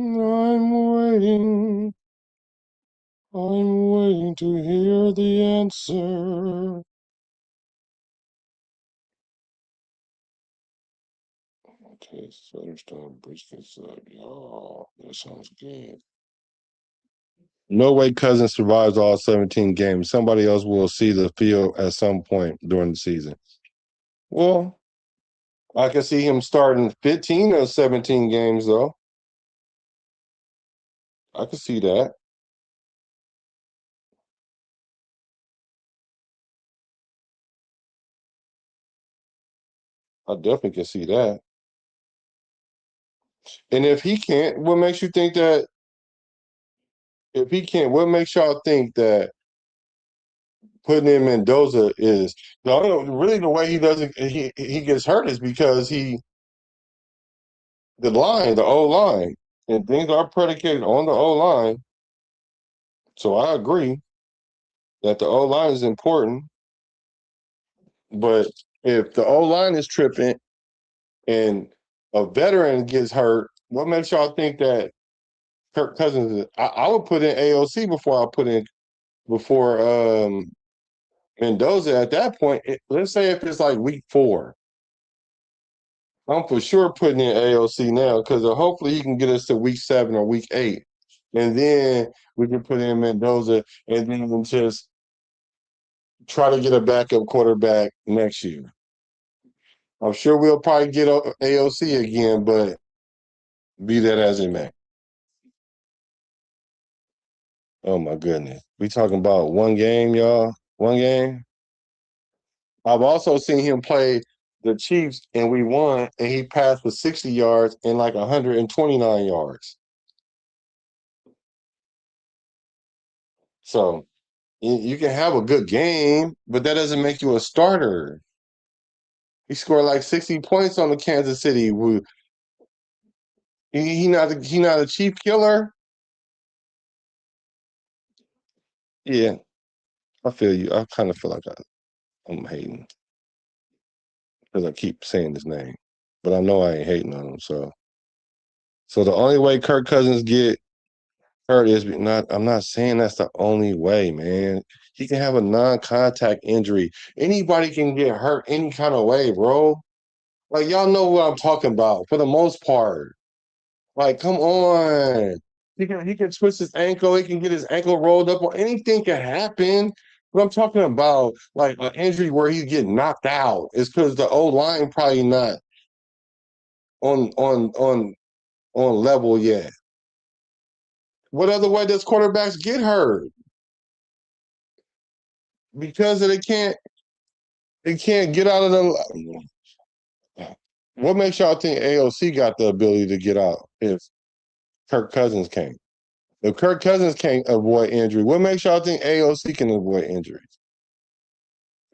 to hear the answer. Okay, Southern brisket sub. Y'all, that sounds good. No way Cousins survives all 17 games. Somebody else will see the field at some point during the season. Well, I can see him starting 15 or 17 games, though. I can see that. I definitely can see that. And if he can't, what makes you think that if he can't, what makes y'all think that putting in Mendoza is really the way he doesn't he gets hurt is because the O line, and things are predicated on the O line. So I agree that the O line is important, but if the O line is tripping and a veteran gets hurt, what makes y'all think that Kirk Cousins is? I would put in AOC before I put in before Mendoza at that point. Let's say if it's like week 4, I'm for sure putting in AOC now because hopefully he can get us to week 7 or week 8. And then we can put in Mendoza and then just try to get a backup quarterback next year. I'm sure we'll probably get AOC again, but be that as it may. Oh my goodness. We talking about one game, y'all? One game? I've also seen him play the Chiefs and we won, and he passed for 60 yards and like 129 yards. So you can have a good game, but that doesn't make you a starter. He scored like 60 points on the Kansas City. He not a chief killer. Yeah, I feel you. I kind of feel like I'm hating because I keep saying his name, but I know I ain't hating on him. So the only way Kirk Cousins get hurt is not. I'm not saying that's the only way, man. He can have a non-contact injury. Anybody can get hurt any kind of way, bro. Like y'all know what I'm talking about for the most part. Like, come on. He can twist his ankle. He can get his ankle rolled up, or anything can happen. But I'm talking about like an injury where he's getting knocked out. It's because the old line probably not on on on on level yet. What other way does quarterbacks get hurt? Because they can't get out of the. What makes y'all think AOC got the ability to get out if Kirk Cousins can't? If Kirk Cousins can't avoid injury, what makes y'all think AOC can avoid injuries?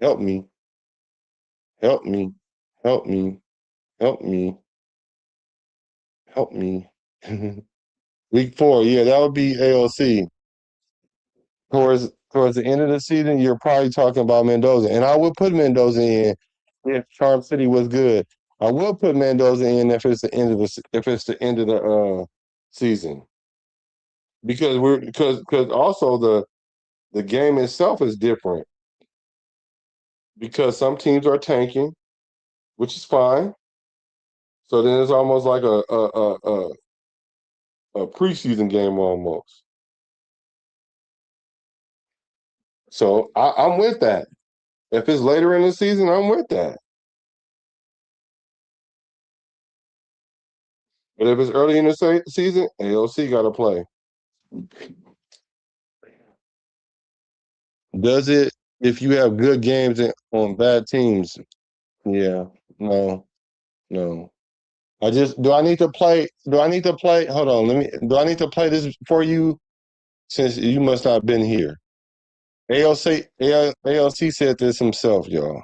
Help me. Help me. Help me. Help me. Help me. Week 4, yeah, that would be AOC. Towards the end of the season, you're probably talking about Mendoza. And I would put Mendoza in if Charm City was good. I will put Mendoza in if it's the end of the season. Because also the game itself is different because some teams are tanking, which is fine. So then it's almost like a preseason game almost. So I'm with that. If it's later in the season, I'm with that. But if it's early in the season, AOC got to play. Does it if you have good games on bad teams? Yeah. No. No. Do I need to play? Do I need to play? Hold on. Do I need to play this for you since you must not have been here? AOC said this himself, y'all.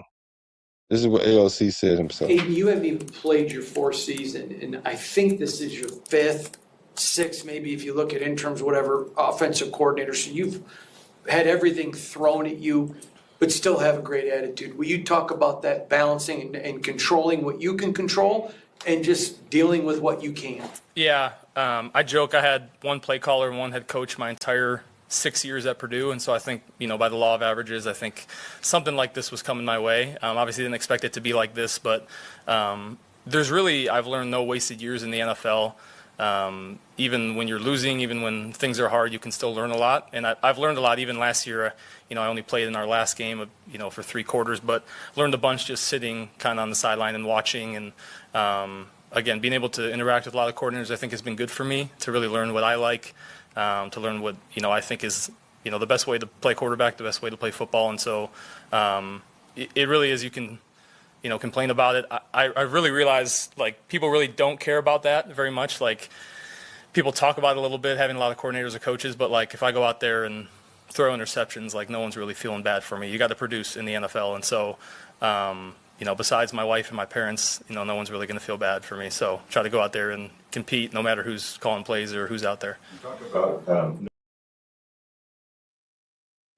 This is what AOC said himself. Aidan, you haven't even played your fourth season, and I think this is your fifth, sixth, maybe if you look at interims, whatever, offensive coordinator. So you've had everything thrown at you, but still have a great attitude. Will you talk about that balancing and controlling what you can control and just dealing with what you can't? Yeah, I joke I had one play caller and one head coach my entire 6 years at Purdue, and so I think, by the law of averages, I think something like this was coming my way. Obviously didn't expect it to be like this, but I've learned no wasted years in the NFL. Even when you're losing, even when things are hard, you can still learn a lot. And I've learned a lot even last year. I only played in our last game, for 3 quarters, but learned a bunch just sitting kind of on the sideline and watching. And again, being able to interact with a lot of coordinators, I think has been good for me to really learn what I like, to learn what, I think is, the best way to play quarterback, the best way to play football. And so it really is, you can, complain about it. I really realize, like, people really don't care about that very much. Like, people talk about it a little bit, having a lot of coordinators or coaches, but, like, if I go out there and throw interceptions, like, no one's really feeling bad for me. You got to produce in the NFL. And so, besides my wife and my parents, no one's really going to feel bad for me. So try to go out there and compete no matter who's calling plays or who's out there. You talk about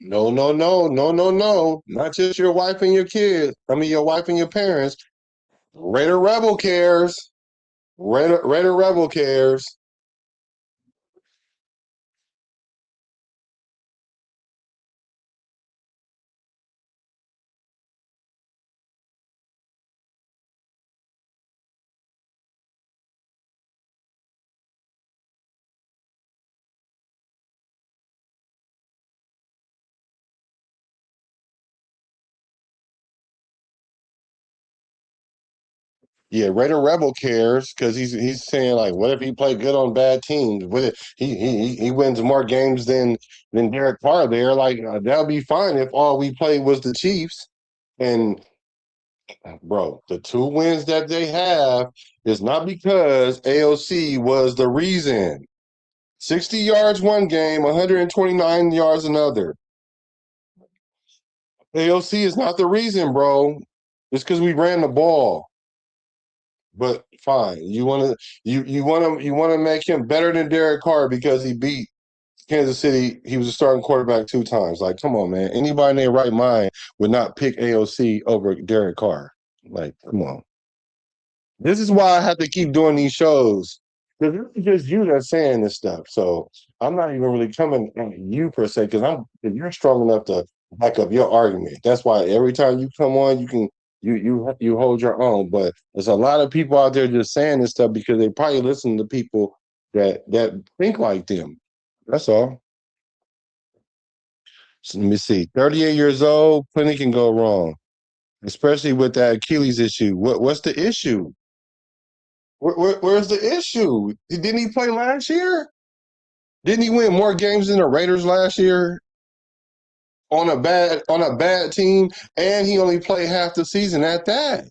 No, no, no, no, no, no. Not just your wife and your kids. I mean, your wife and your parents. Raider Rebel cares. Raider Rebel cares. Yeah, Raider Rebel cares because he's saying like, what if he played good on bad teams? What if he wins more games than Derek Carr there? Like that'll be fine if all we played was the Chiefs. And bro, the 2 wins that they have is not because AOC was the reason. 60 yards one game, 129 yards another. AOC is not the reason, bro. It's because we ran the ball. But fine, you want to make him better than Derek Carr because he beat Kansas City. He was a starting quarterback 2 times. Like, come on, man. Anybody in their right mind would not pick AOC over Derek Carr. Like, come on. This is why I have to keep doing these shows. Because it's just you that's saying this stuff. So I'm not even really coming at you per se, because if you're strong enough to back up your argument. That's why every time you come on, you hold your own. But there's a lot of people out there just saying this stuff because they probably listen to people that think like them. That's all. So let me see. 38 years old, plenty can go wrong, especially with that Achilles issue. What's the issue? Where's the issue? Didn't he play last year? Didn't he win more games than the Raiders last year on a bad team? And he only played half the season at that.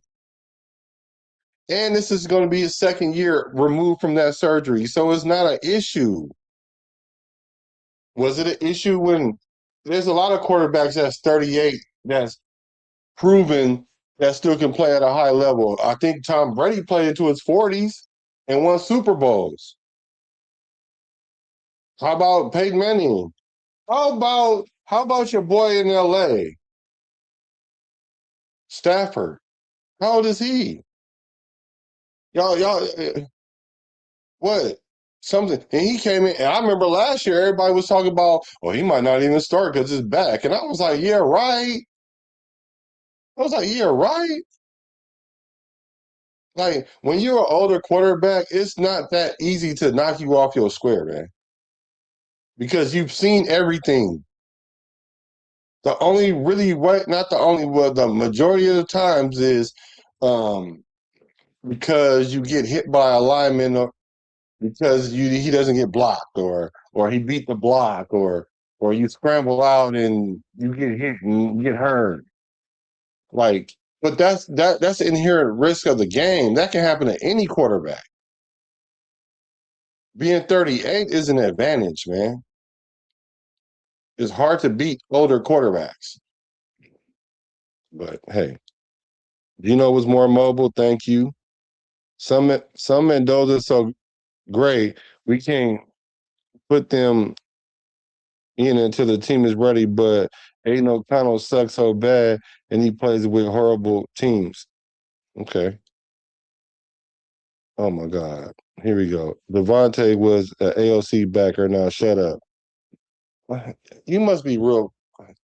And this is going to be his second year removed from that surgery, so it's not an issue. Was it an issue when there's a lot of quarterbacks that's 38 that's proven that still can play at a high level? I think Tom Brady played into his 40s and won Super Bowls. How about Peyton Manning? How about your boy in LA, Stafford? How old is he? Y'all, what? Something. And he came in, and I remember last year everybody was talking about, oh, he might not even start because his back. And I was like, yeah, right. I was like, yeah, right. Like when you're an older quarterback, it's not that easy to knock you off your square, man, because you've seen everything. The only really what not the only well, the majority of the times is um because you get hit by a lineman or because he doesn't get blocked or he beat the block or you scramble out and you get hit and get hurt. Like, but that's the inherent risk of the game. That can happen to any quarterback. Being 38 is an advantage, man. It's hard to beat older quarterbacks. But hey, Gino was more mobile. Thank you. Some Mendoza so great. We can't put them in until the team is ready, but Aidan O'Connell sucks so bad and he plays with horrible teams. Okay. Oh my God. Here we go. Devontae was an AOC backer. Now shut up. You must be real,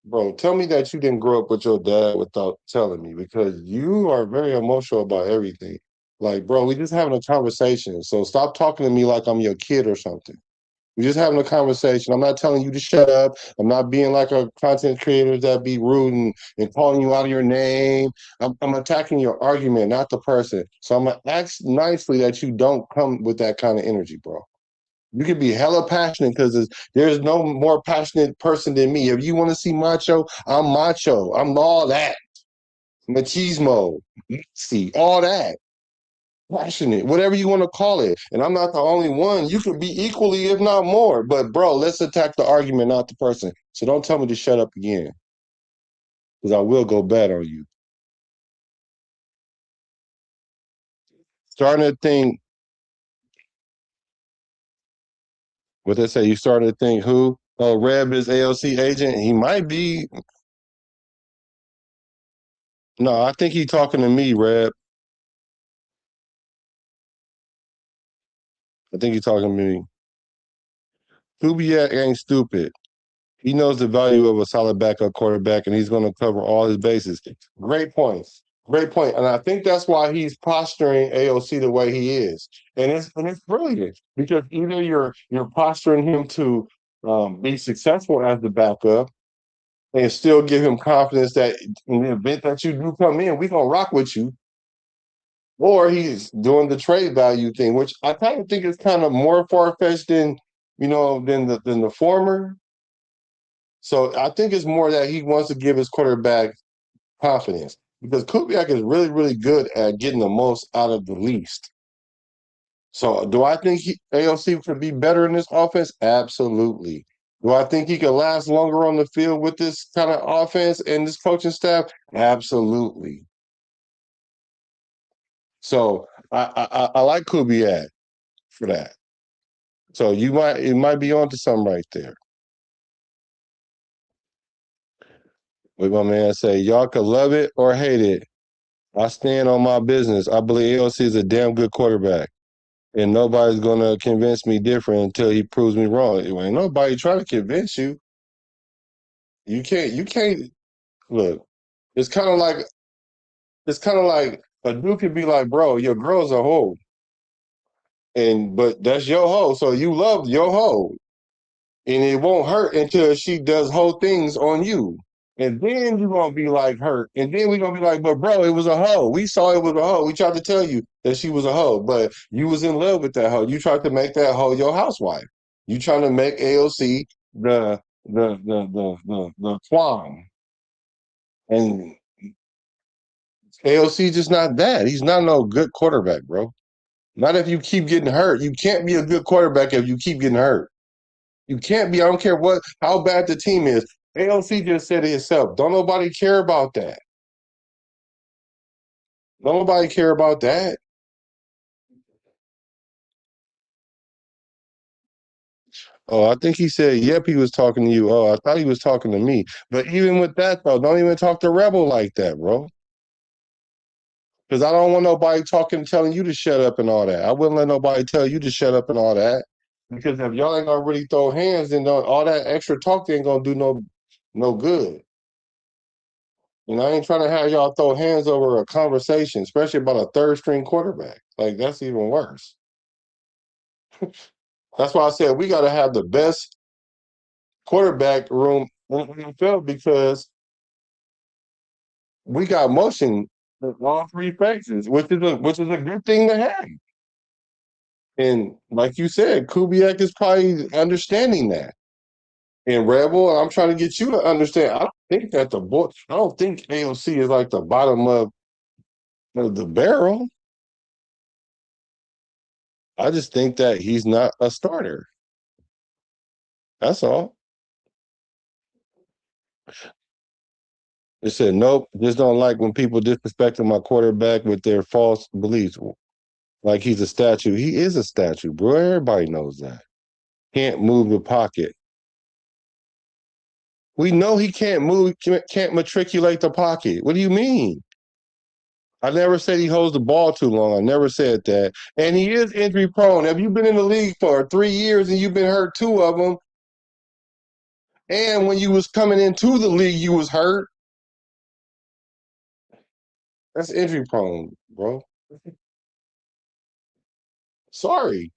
bro. Tell me that you didn't grow up with your dad without telling me because you are very emotional about everything. Like, bro, we just having a conversation. So stop talking to me like I'm your kid or something. We're just having a conversation. I'm not telling you to shut up. I'm not being like a content creator that be rude and calling you out of your name. I'm attacking your argument, not the person. So I'm going to ask nicely that you don't come with that kind of energy, bro. You can be hella passionate because there's no more passionate person than me. If you want to see macho, I'm macho. I'm all that. Machismo. See, all that. Passionate, whatever you want to call it. And I'm not the only one. You could be equally, if not more. But bro, let's attack the argument, not the person. So don't tell me to shut up again, because I will go bad on you. Starting to think, what they say, you starting to think who? Oh, Reb is AOC agent. He might be. No, I think he talking to me, Reb. I think he talking to me. Kubiak ain't stupid. He knows the value of a solid backup quarterback, and he's going to cover all his bases. Great points. Great point. And I think that's why he's posturing AOC the way he is. And it's brilliant because either you're posturing him to be successful as the backup and still give him confidence that in the event that you do come in, we're gonna rock with you. or he's doing the trade value thing, which I kind of think is kind of more far fetched than than the former. So I think it's more that he wants to give his quarterback confidence because Kubiak is really, really good at getting the most out of the least. So do I think AOC could be better in this offense? Absolutely. Do I think he could last longer on the field with this kind of offense and this coaching staff? Absolutely. So I like Kubiak for that. So it might be onto something right there. What my man say, y'all could love it or hate it. I stand on my business. I believe AOC is a damn good quarterback. And nobody's gonna convince me different until he proves me wrong. Ain't nobody trying to convince you. You can't look. It's kind of like a dude could be like, bro, your girl's a hoe. But that's your hoe, so you love your hoe. And it won't hurt until she does whole things on you. And then you're gonna be like hurt. And then we're gonna be like, but bro, it was a hoe. We saw it was a hoe. We tried to tell you that she was a hoe, but you was in love with that hoe. You tried to make that hoe your housewife. You trying to make AOC the Kwan. And AOC just not that. He's not no good quarterback, bro. Not if you keep getting hurt. You can't be a good quarterback if you keep getting hurt. You can't be. I don't care how bad the team is. AOC just said it himself. Don't nobody care about that. Don't nobody care about that. Oh, I think he said, yep, he was talking to you. Oh, I thought he was talking to me. But even with that, though, don't even talk to Rebel like that, bro. Because I don't want nobody telling you to shut up and all that. I wouldn't let nobody tell you to shut up and all that. Because if y'all ain't gonna really throw hands, then all that extra talk ain't gonna do no good. And I ain't trying to have y'all throw hands over a conversation, especially about a third string quarterback. Like that's even worse. That's why I said we got to have the best quarterback room in the NFL because we got motion in all three phases, which is a good thing to have. And like you said, Kubiak is probably understanding that. And Rebel, I'm trying to get you to understand. I don't think AOC is like the bottom of the barrel. I just think that he's not a starter. That's all. They said, nope, just don't like when people disrespecting my quarterback with their false beliefs. Like he's a statue. He is a statue, bro. Everybody knows that. Can't move the pocket. We know he can't matriculate the pocket. What do you mean? I never said he holds the ball too long. I never said that. And he is injury prone. Have you been in the league for 3 years and you've been hurt 2 of them? And when you was coming into the league, you was hurt. That's injury prone, bro. Sorry.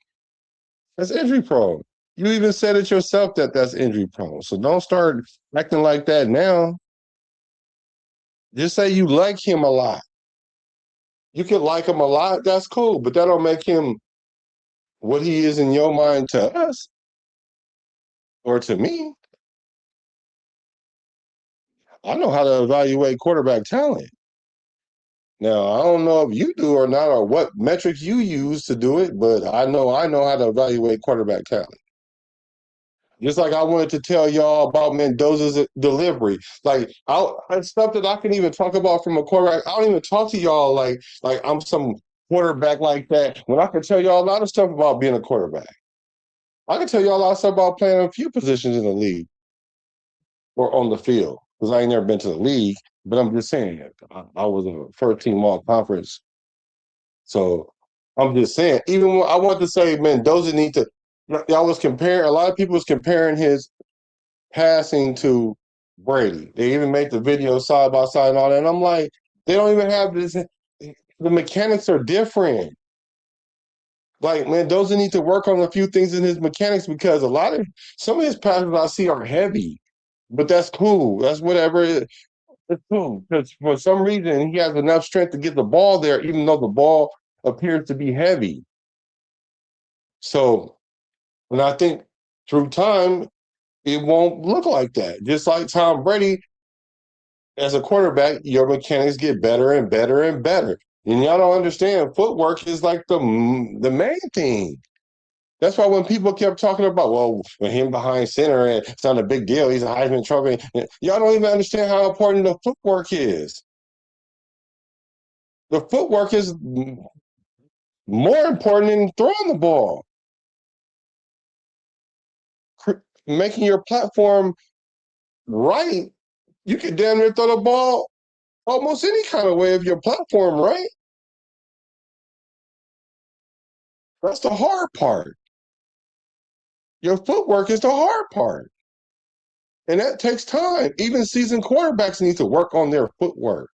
That's injury prone. You even said it yourself that that's injury prone. So don't start acting like that now. Just say you like him a lot. You can like him a lot, that's cool, but that don't make him what he is in your mind to us or to me. I know how to evaluate quarterback talent. Now, I don't know if you do or not or what metrics you use to do it, but I know how to evaluate quarterback talent. Just like I wanted to tell y'all about Mendoza's delivery. Like stuff that I can even talk about from a quarterback. I don't even talk to y'all like I'm some quarterback like that. When I can tell y'all a lot of stuff about being a quarterback. I can tell y'all a lot of stuff about playing a few positions in the league or on the field. Because I ain't never been to the league, but I'm just saying I was a first team all conference. So I'm just saying, even when I want to say Mendoza need to y'all was comparing a lot of people was comparing his passing to Brady. They even make the video side by side and all that. And I'm like, they don't even have this. The mechanics are different. Like Mendoza need to work on a few things in his mechanics because some of his passes I see are heavy, but that's cool. That's whatever. It's cool because for some reason he has enough strength to get the ball there, even though the ball appears to be heavy. So, and I think through time, it won't look like that. Just like Tom Brady, as a quarterback, your mechanics get better and better and better. And y'all don't understand, footwork is like the main thing. That's why when people kept talking about, well, with him behind center, and it's not a big deal. He's a Heisman Trophy. Y'all don't even understand how important the footwork is. The footwork is more important than throwing the ball. Making your platform right, you can damn near throw the ball almost any kind of way if your platform right. That's the hard part. Your footwork is the hard part. And that takes time. Even seasoned quarterbacks need to work on their footwork.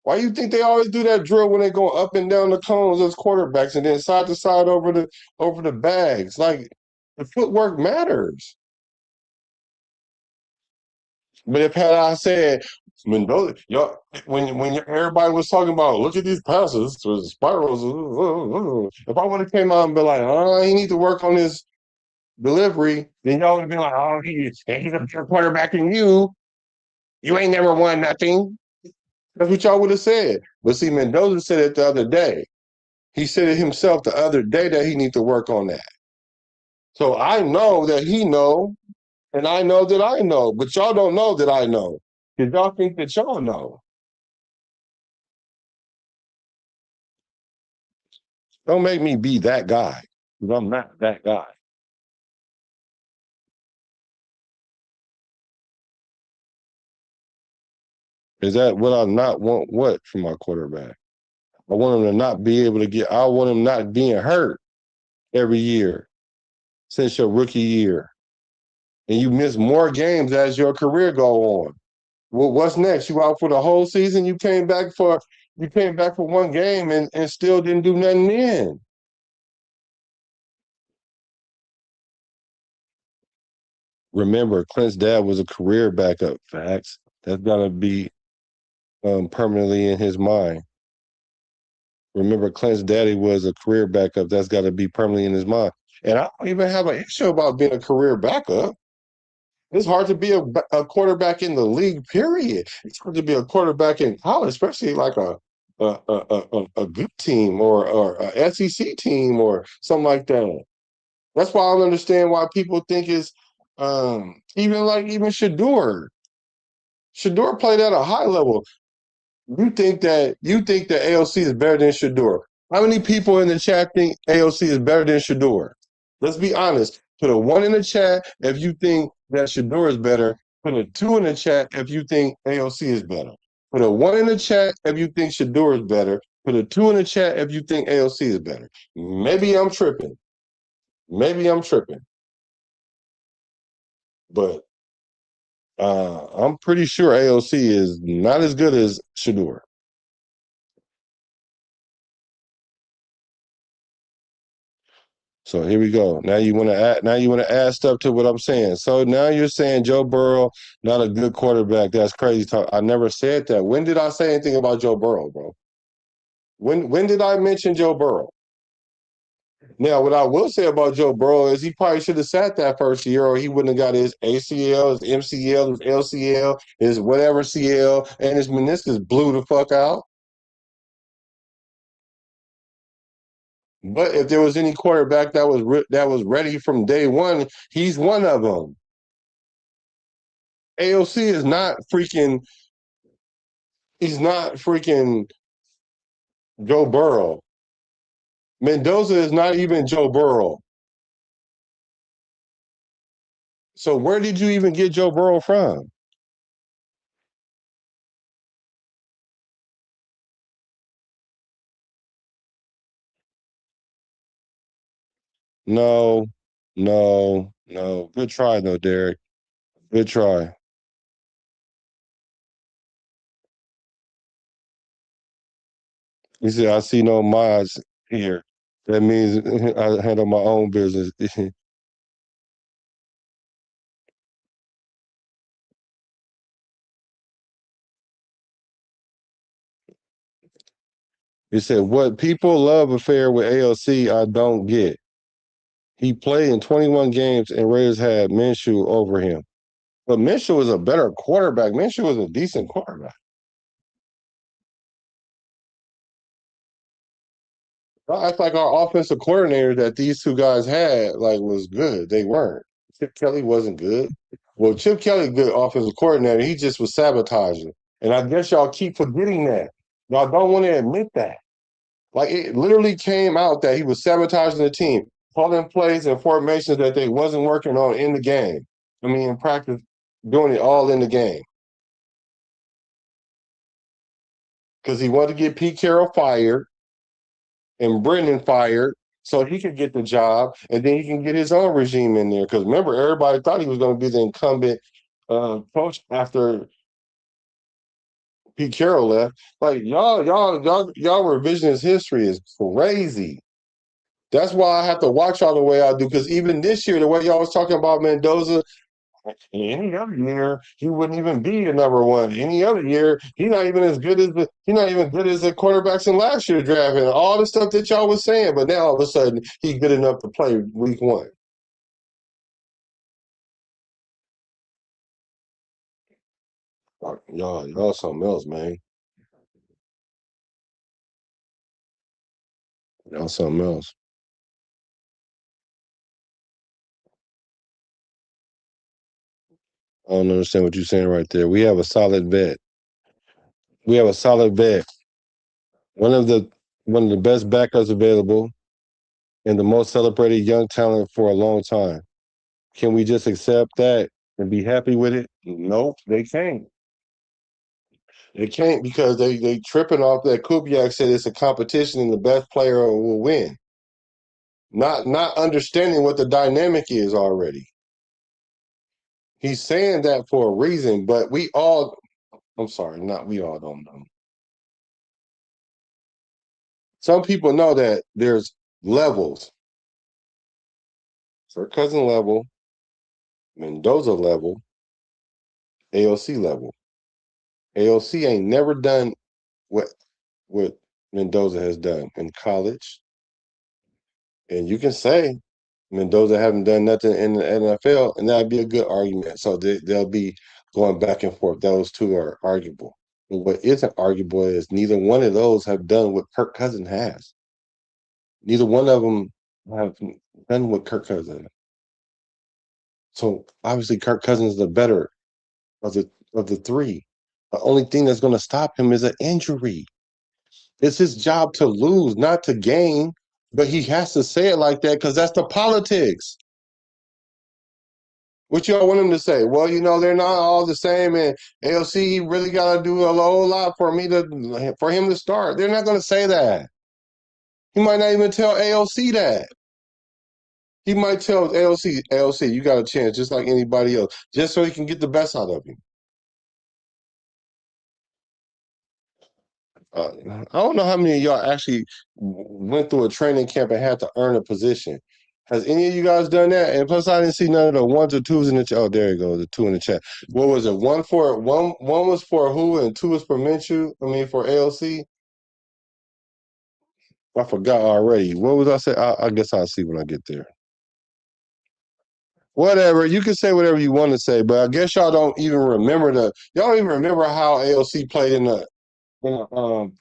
Why do you think they always do that drill when they go up and down the cones as quarterbacks and then side to side over the bags? Like the footwork matters. But if had I said Mendoza, y'all, when everybody was talking about look at these passes to spirals, if I would have came out and been like, oh, he need to work on his delivery, then y'all would have been like, oh, he's a better quarterback than you. You ain't never won nothing. That's what y'all would have said. But see, Mendoza said it the other day. He said it himself the other day that he need to work on that. So I know that he know, and I know that I know, but y'all don't know that I know. Because y'all think that y'all know. Don't make me be that guy. Because I'm not that guy. Is that what I not want what from my quarterback? I want him to not be able to get, I want him not being hurt every year since your rookie year. And you miss more games as your career go on. Well, what's next? You out for the whole season? You came back for one game and still didn't do nothing then. Remember, Clint's dad was a career backup. Facts. That's gonna be permanently in his mind. Remember, Clint's daddy was a career backup. That's got to be permanently in his mind. And I don't even have an issue about being a career backup. It's hard to be a quarterback in the league, period. It's hard to be a quarterback in college, especially like a good team or a SEC team or something like that. That's why I don't understand why people think is even Shador. Shador played at a high level. You think that AOC is better than Shador? How many people in the chat think AOC is better than Shador? Let's be honest. Put a 1 in the chat if you think that Shador is better. Put a 2 in the chat if you think AOC is better. Put a 1 in the chat if you think Shador is better. Put a 2 in the chat if you think AOC is better. Maybe I'm tripping. Maybe I'm tripping. But I'm pretty sure AOC is not as good as Shador. So here we go. Now you want to add. Now you want to add stuff to what I'm saying. So now you're saying Joe Burrow not a good quarterback. That's crazy talk. I never said that. When did I say anything about Joe Burrow, bro? When did I mention Joe Burrow? Now, what I will say about Joe Burrow is he probably should have sat that first year, or he wouldn't have got his ACL, his MCL, his LCL, his whatever CL, and his meniscus blew the fuck out. But if there was any quarterback that was ready from day one, he's one of them. AOC is not freaking. He's not freaking Joe Burrow. Mendoza is not even Joe Burrow. So where did you even get Joe Burrow from? No, no, no. Good try though, Derek. Good try. You see, I see no mods here. That means I handle my own business. He said, "What people love affair with AOC, I don't get. He played in 21 games and Raiders had Minshew over him. But Minshew was a better quarterback. Minshew was a decent quarterback. I act like our offensive coordinator that these two guys had was good. They weren't. Chip Kelly wasn't good. Well, Chip Kelly, good offensive coordinator. He just was sabotaging. And I guess y'all keep forgetting that. Y'all don't want to admit that. Like it literally came out that he was sabotaging the team, calling plays and formations that they wasn't working on in the game. I mean, in practice, doing it all in the game. Because he wanted to get Pete Carroll fired and Brendan fired so he could get the job and then he can get his own regime in there. Because remember, everybody thought he was going to be the incumbent coach after Pete Carroll left. Like y'all revisionist history is crazy. That's why I have to watch all the way I do. Because even this year, the way y'all was talking about Mendoza, any other year he wouldn't even be a number one. Any other year he's not even as good as the quarterbacks in last year's draft and all the stuff that y'all was saying. But now all of a sudden he's good enough to play week one. Y'all something else, man. Y'all something else. I don't understand what you're saying right there. We have a solid vet. We have a solid vet. One of the best backups available and the most celebrated young talent for a long time. Can we just accept that and be happy with it? Nope, they can't. They can't because they tripping off that Kubiak said it's a competition and the best player will win. Not understanding what the dynamic is already. He's saying that for a reason, but I'm sorry, not we all don't know. Some people know that there's levels. Kirk Cousin level, Mendoza level, AOC level. AOC ain't never done what Mendoza has done in college. And you can say Mendoza haven't done nothing in the NFL, and that'd be a good argument. So they'll be going back and forth. Those two are arguable. But what isn't arguable is neither one of those have done what Kirk Cousins has. Neither one of them have done what Kirk Cousins. So obviously, Kirk Cousins is the better of the three. The only thing that's going to stop him is an injury. It's his job to lose, not to gain. But he has to say it like that because that's the politics. What y'all want him to say? Well, they're not all the same, and AOC really got to do a whole lot for him to start. They're not going to say that. He might not even tell AOC that. He might tell AOC, you got a chance just like anybody else, just so he can get the best out of you. I don't know how many of y'all actually went through a training camp and had to earn a position. Has any of you guys done that? And plus, I didn't see none of the ones or twos in the chat. Oh, there you go, the two in the chat. What was it? One was for who, and two was for Minshew. I mean, for AOC. I forgot already. What was I say? I guess I'll see when I get there. Whatever. You can say whatever you want to say, but I guess y'all don't even remember y'all don't even remember how AOC played in the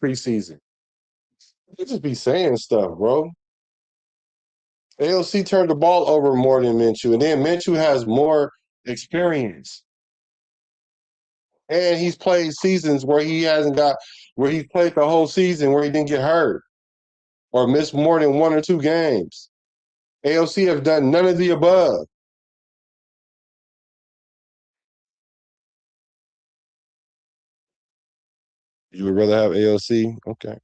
preseason. You just be saying stuff, bro. AOC turned the ball over more than Minshew, and then Minshew has more experience. And he's played seasons where he's played the whole season where he didn't get hurt or missed more than one or two games. AOC have done none of the above. You would rather have AOC? Okay.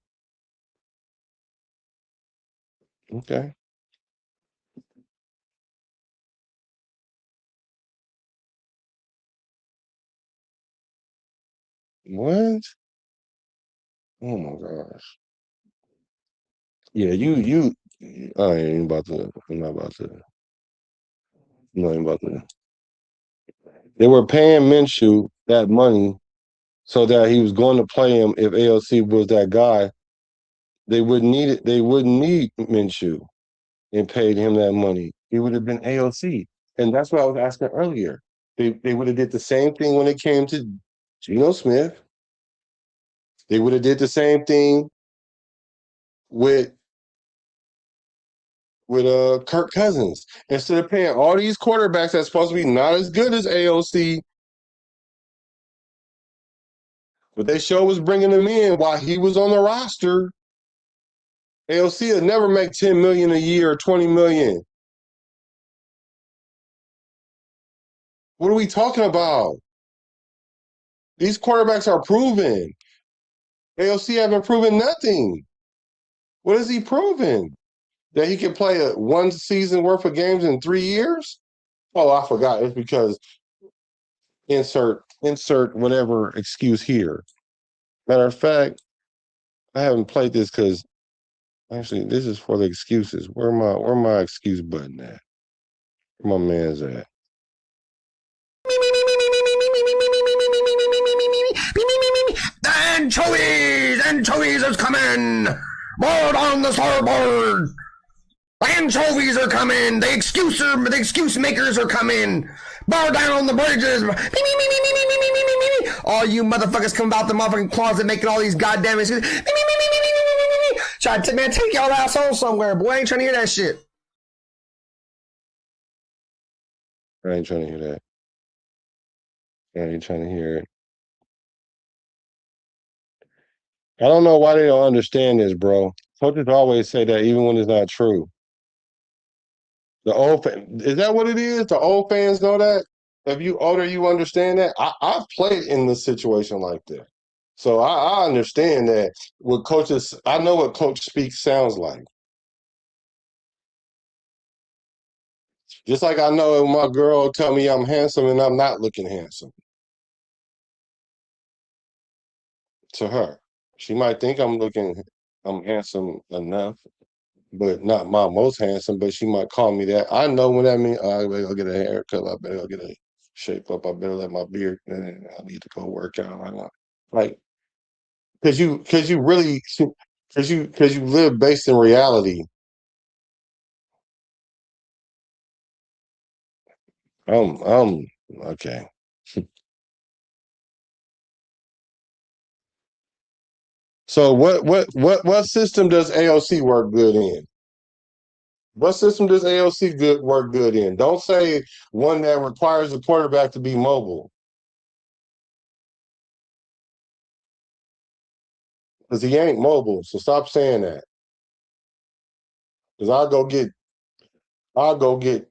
Okay. What? Oh my gosh. Yeah, I ain't about to. I'm not about to. I'm not even about to. They were paying Minshew that money so that he was going to play him if AOC was that guy. they wouldn't need it. They wouldn't need Minshew and paid him that money. It would have been AOC. And that's what I was asking earlier. They would have did the same thing when it came to Geno Smith. They would have did the same thing with Kirk Cousins. Instead of paying all these quarterbacks that's supposed to be not as good as AOC, but they sure was bringing him in while he was on the roster. AOC would never make $10 million a year or $20 million. What are we talking about? These quarterbacks are proven. AOC haven't proven nothing. What has he proven? That he can play a one season worth of games in 3 years? Oh, I forgot. It's because insert whatever excuse here. Matter of fact, I haven't played this because actually this is for the excuses. Where my excuse button at? Where my man's at? Anchovies is coming! Board on the starboard! Anchovies are coming! The excuse makers are coming! Bar down on the bridges! All you motherfuckers come out the motherfucking closet making all these goddamn excuses. Try to take y'all assholes somewhere, boy. I ain't trying to hear that shit. I ain't trying to hear that. I ain't trying to hear it. I don't know why they don't understand this, bro. Coaches always say that even when it's not true. The old fan, is that what it is? The old fans know that? If you older, you understand that? I've played in this situation like that. So I understand that what coaches, I know what coach speak sounds like. Just like I know when my girl tell me I'm handsome and I'm not looking handsome. To her. She might think I'm handsome enough, but not my most handsome, but she might call me that. I know when that means I better go get a haircut, I better go get a shape up, I better let my beard, I need to go work out. Like, cause you really cause you live based in reality. Okay. So what system does AOC work good in? What system does AOC work good in? Don't say one that requires the quarterback to be mobile, because he ain't mobile. So stop saying that. Because I'll go get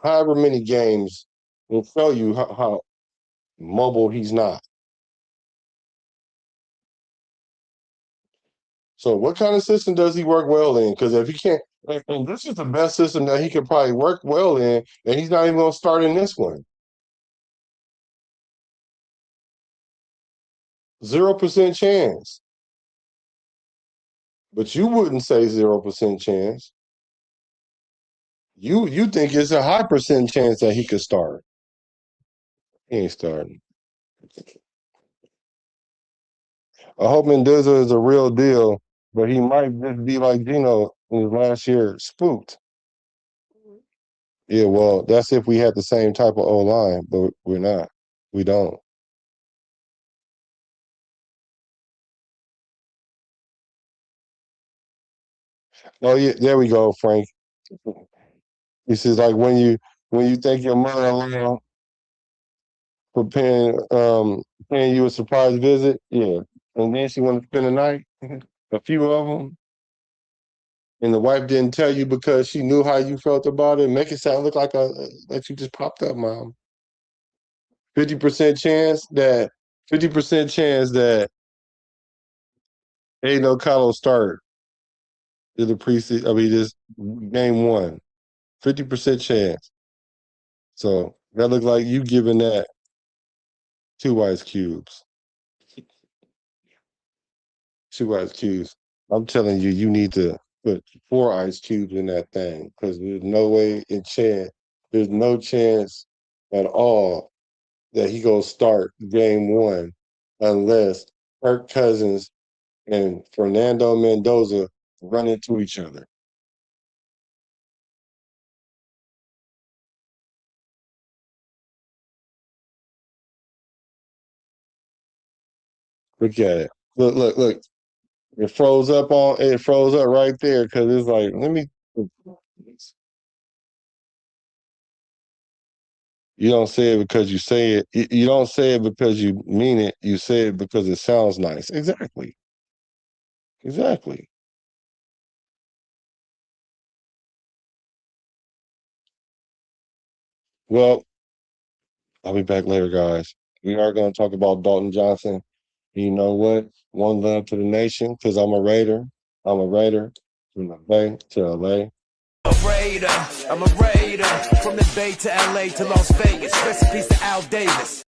however many games and show you how mobile he's not. So what kind of system does he work well in? Because if he can't, and this is the best system that he could probably work well in, and he's not even going to start in this one. 0% chance. But you wouldn't say 0% chance. You think it's a high percent chance that he could start. He ain't starting. I hope Mendoza is a real deal, but he might just be like Gino in his last year, spooked. Yeah, well, that's if we had the same type of O line, but we're not. We don't. Oh yeah, there we go, Frank. He says like when you thank your mother-in-law for paying you a surprise visit, yeah, and then she wanted to spend the night, a few of them, and the wife didn't tell you because she knew how you felt about it. Make it sound look like that you just popped up, mom. 50% chance that 50% chance that Aidan O'Connell start in the preseason. I mean, this game one. 50% chance. So that looked like you giving that 2 ice cubes. 2 ice cubes. I'm telling you, you need to put 4 ice cubes in that thing because there's no way in chance. There's no chance at all that he gonna start game one unless Kirk Cousins and Fernando Mendoza run into each other. Look at it. Look. It froze up right there because it's like, let me. You don't say it because you say it. You don't say it because you mean it. You say it because it sounds nice. Exactly. Exactly. Well, I'll be back later, guys. We are going to talk about Dalton Johnson. You know what? One love to the nation because I'm a Raider. I'm a Raider from the Bay to LA. I'm a Raider from the Bay to LA to Las Vegas. Recipes to Al Davis.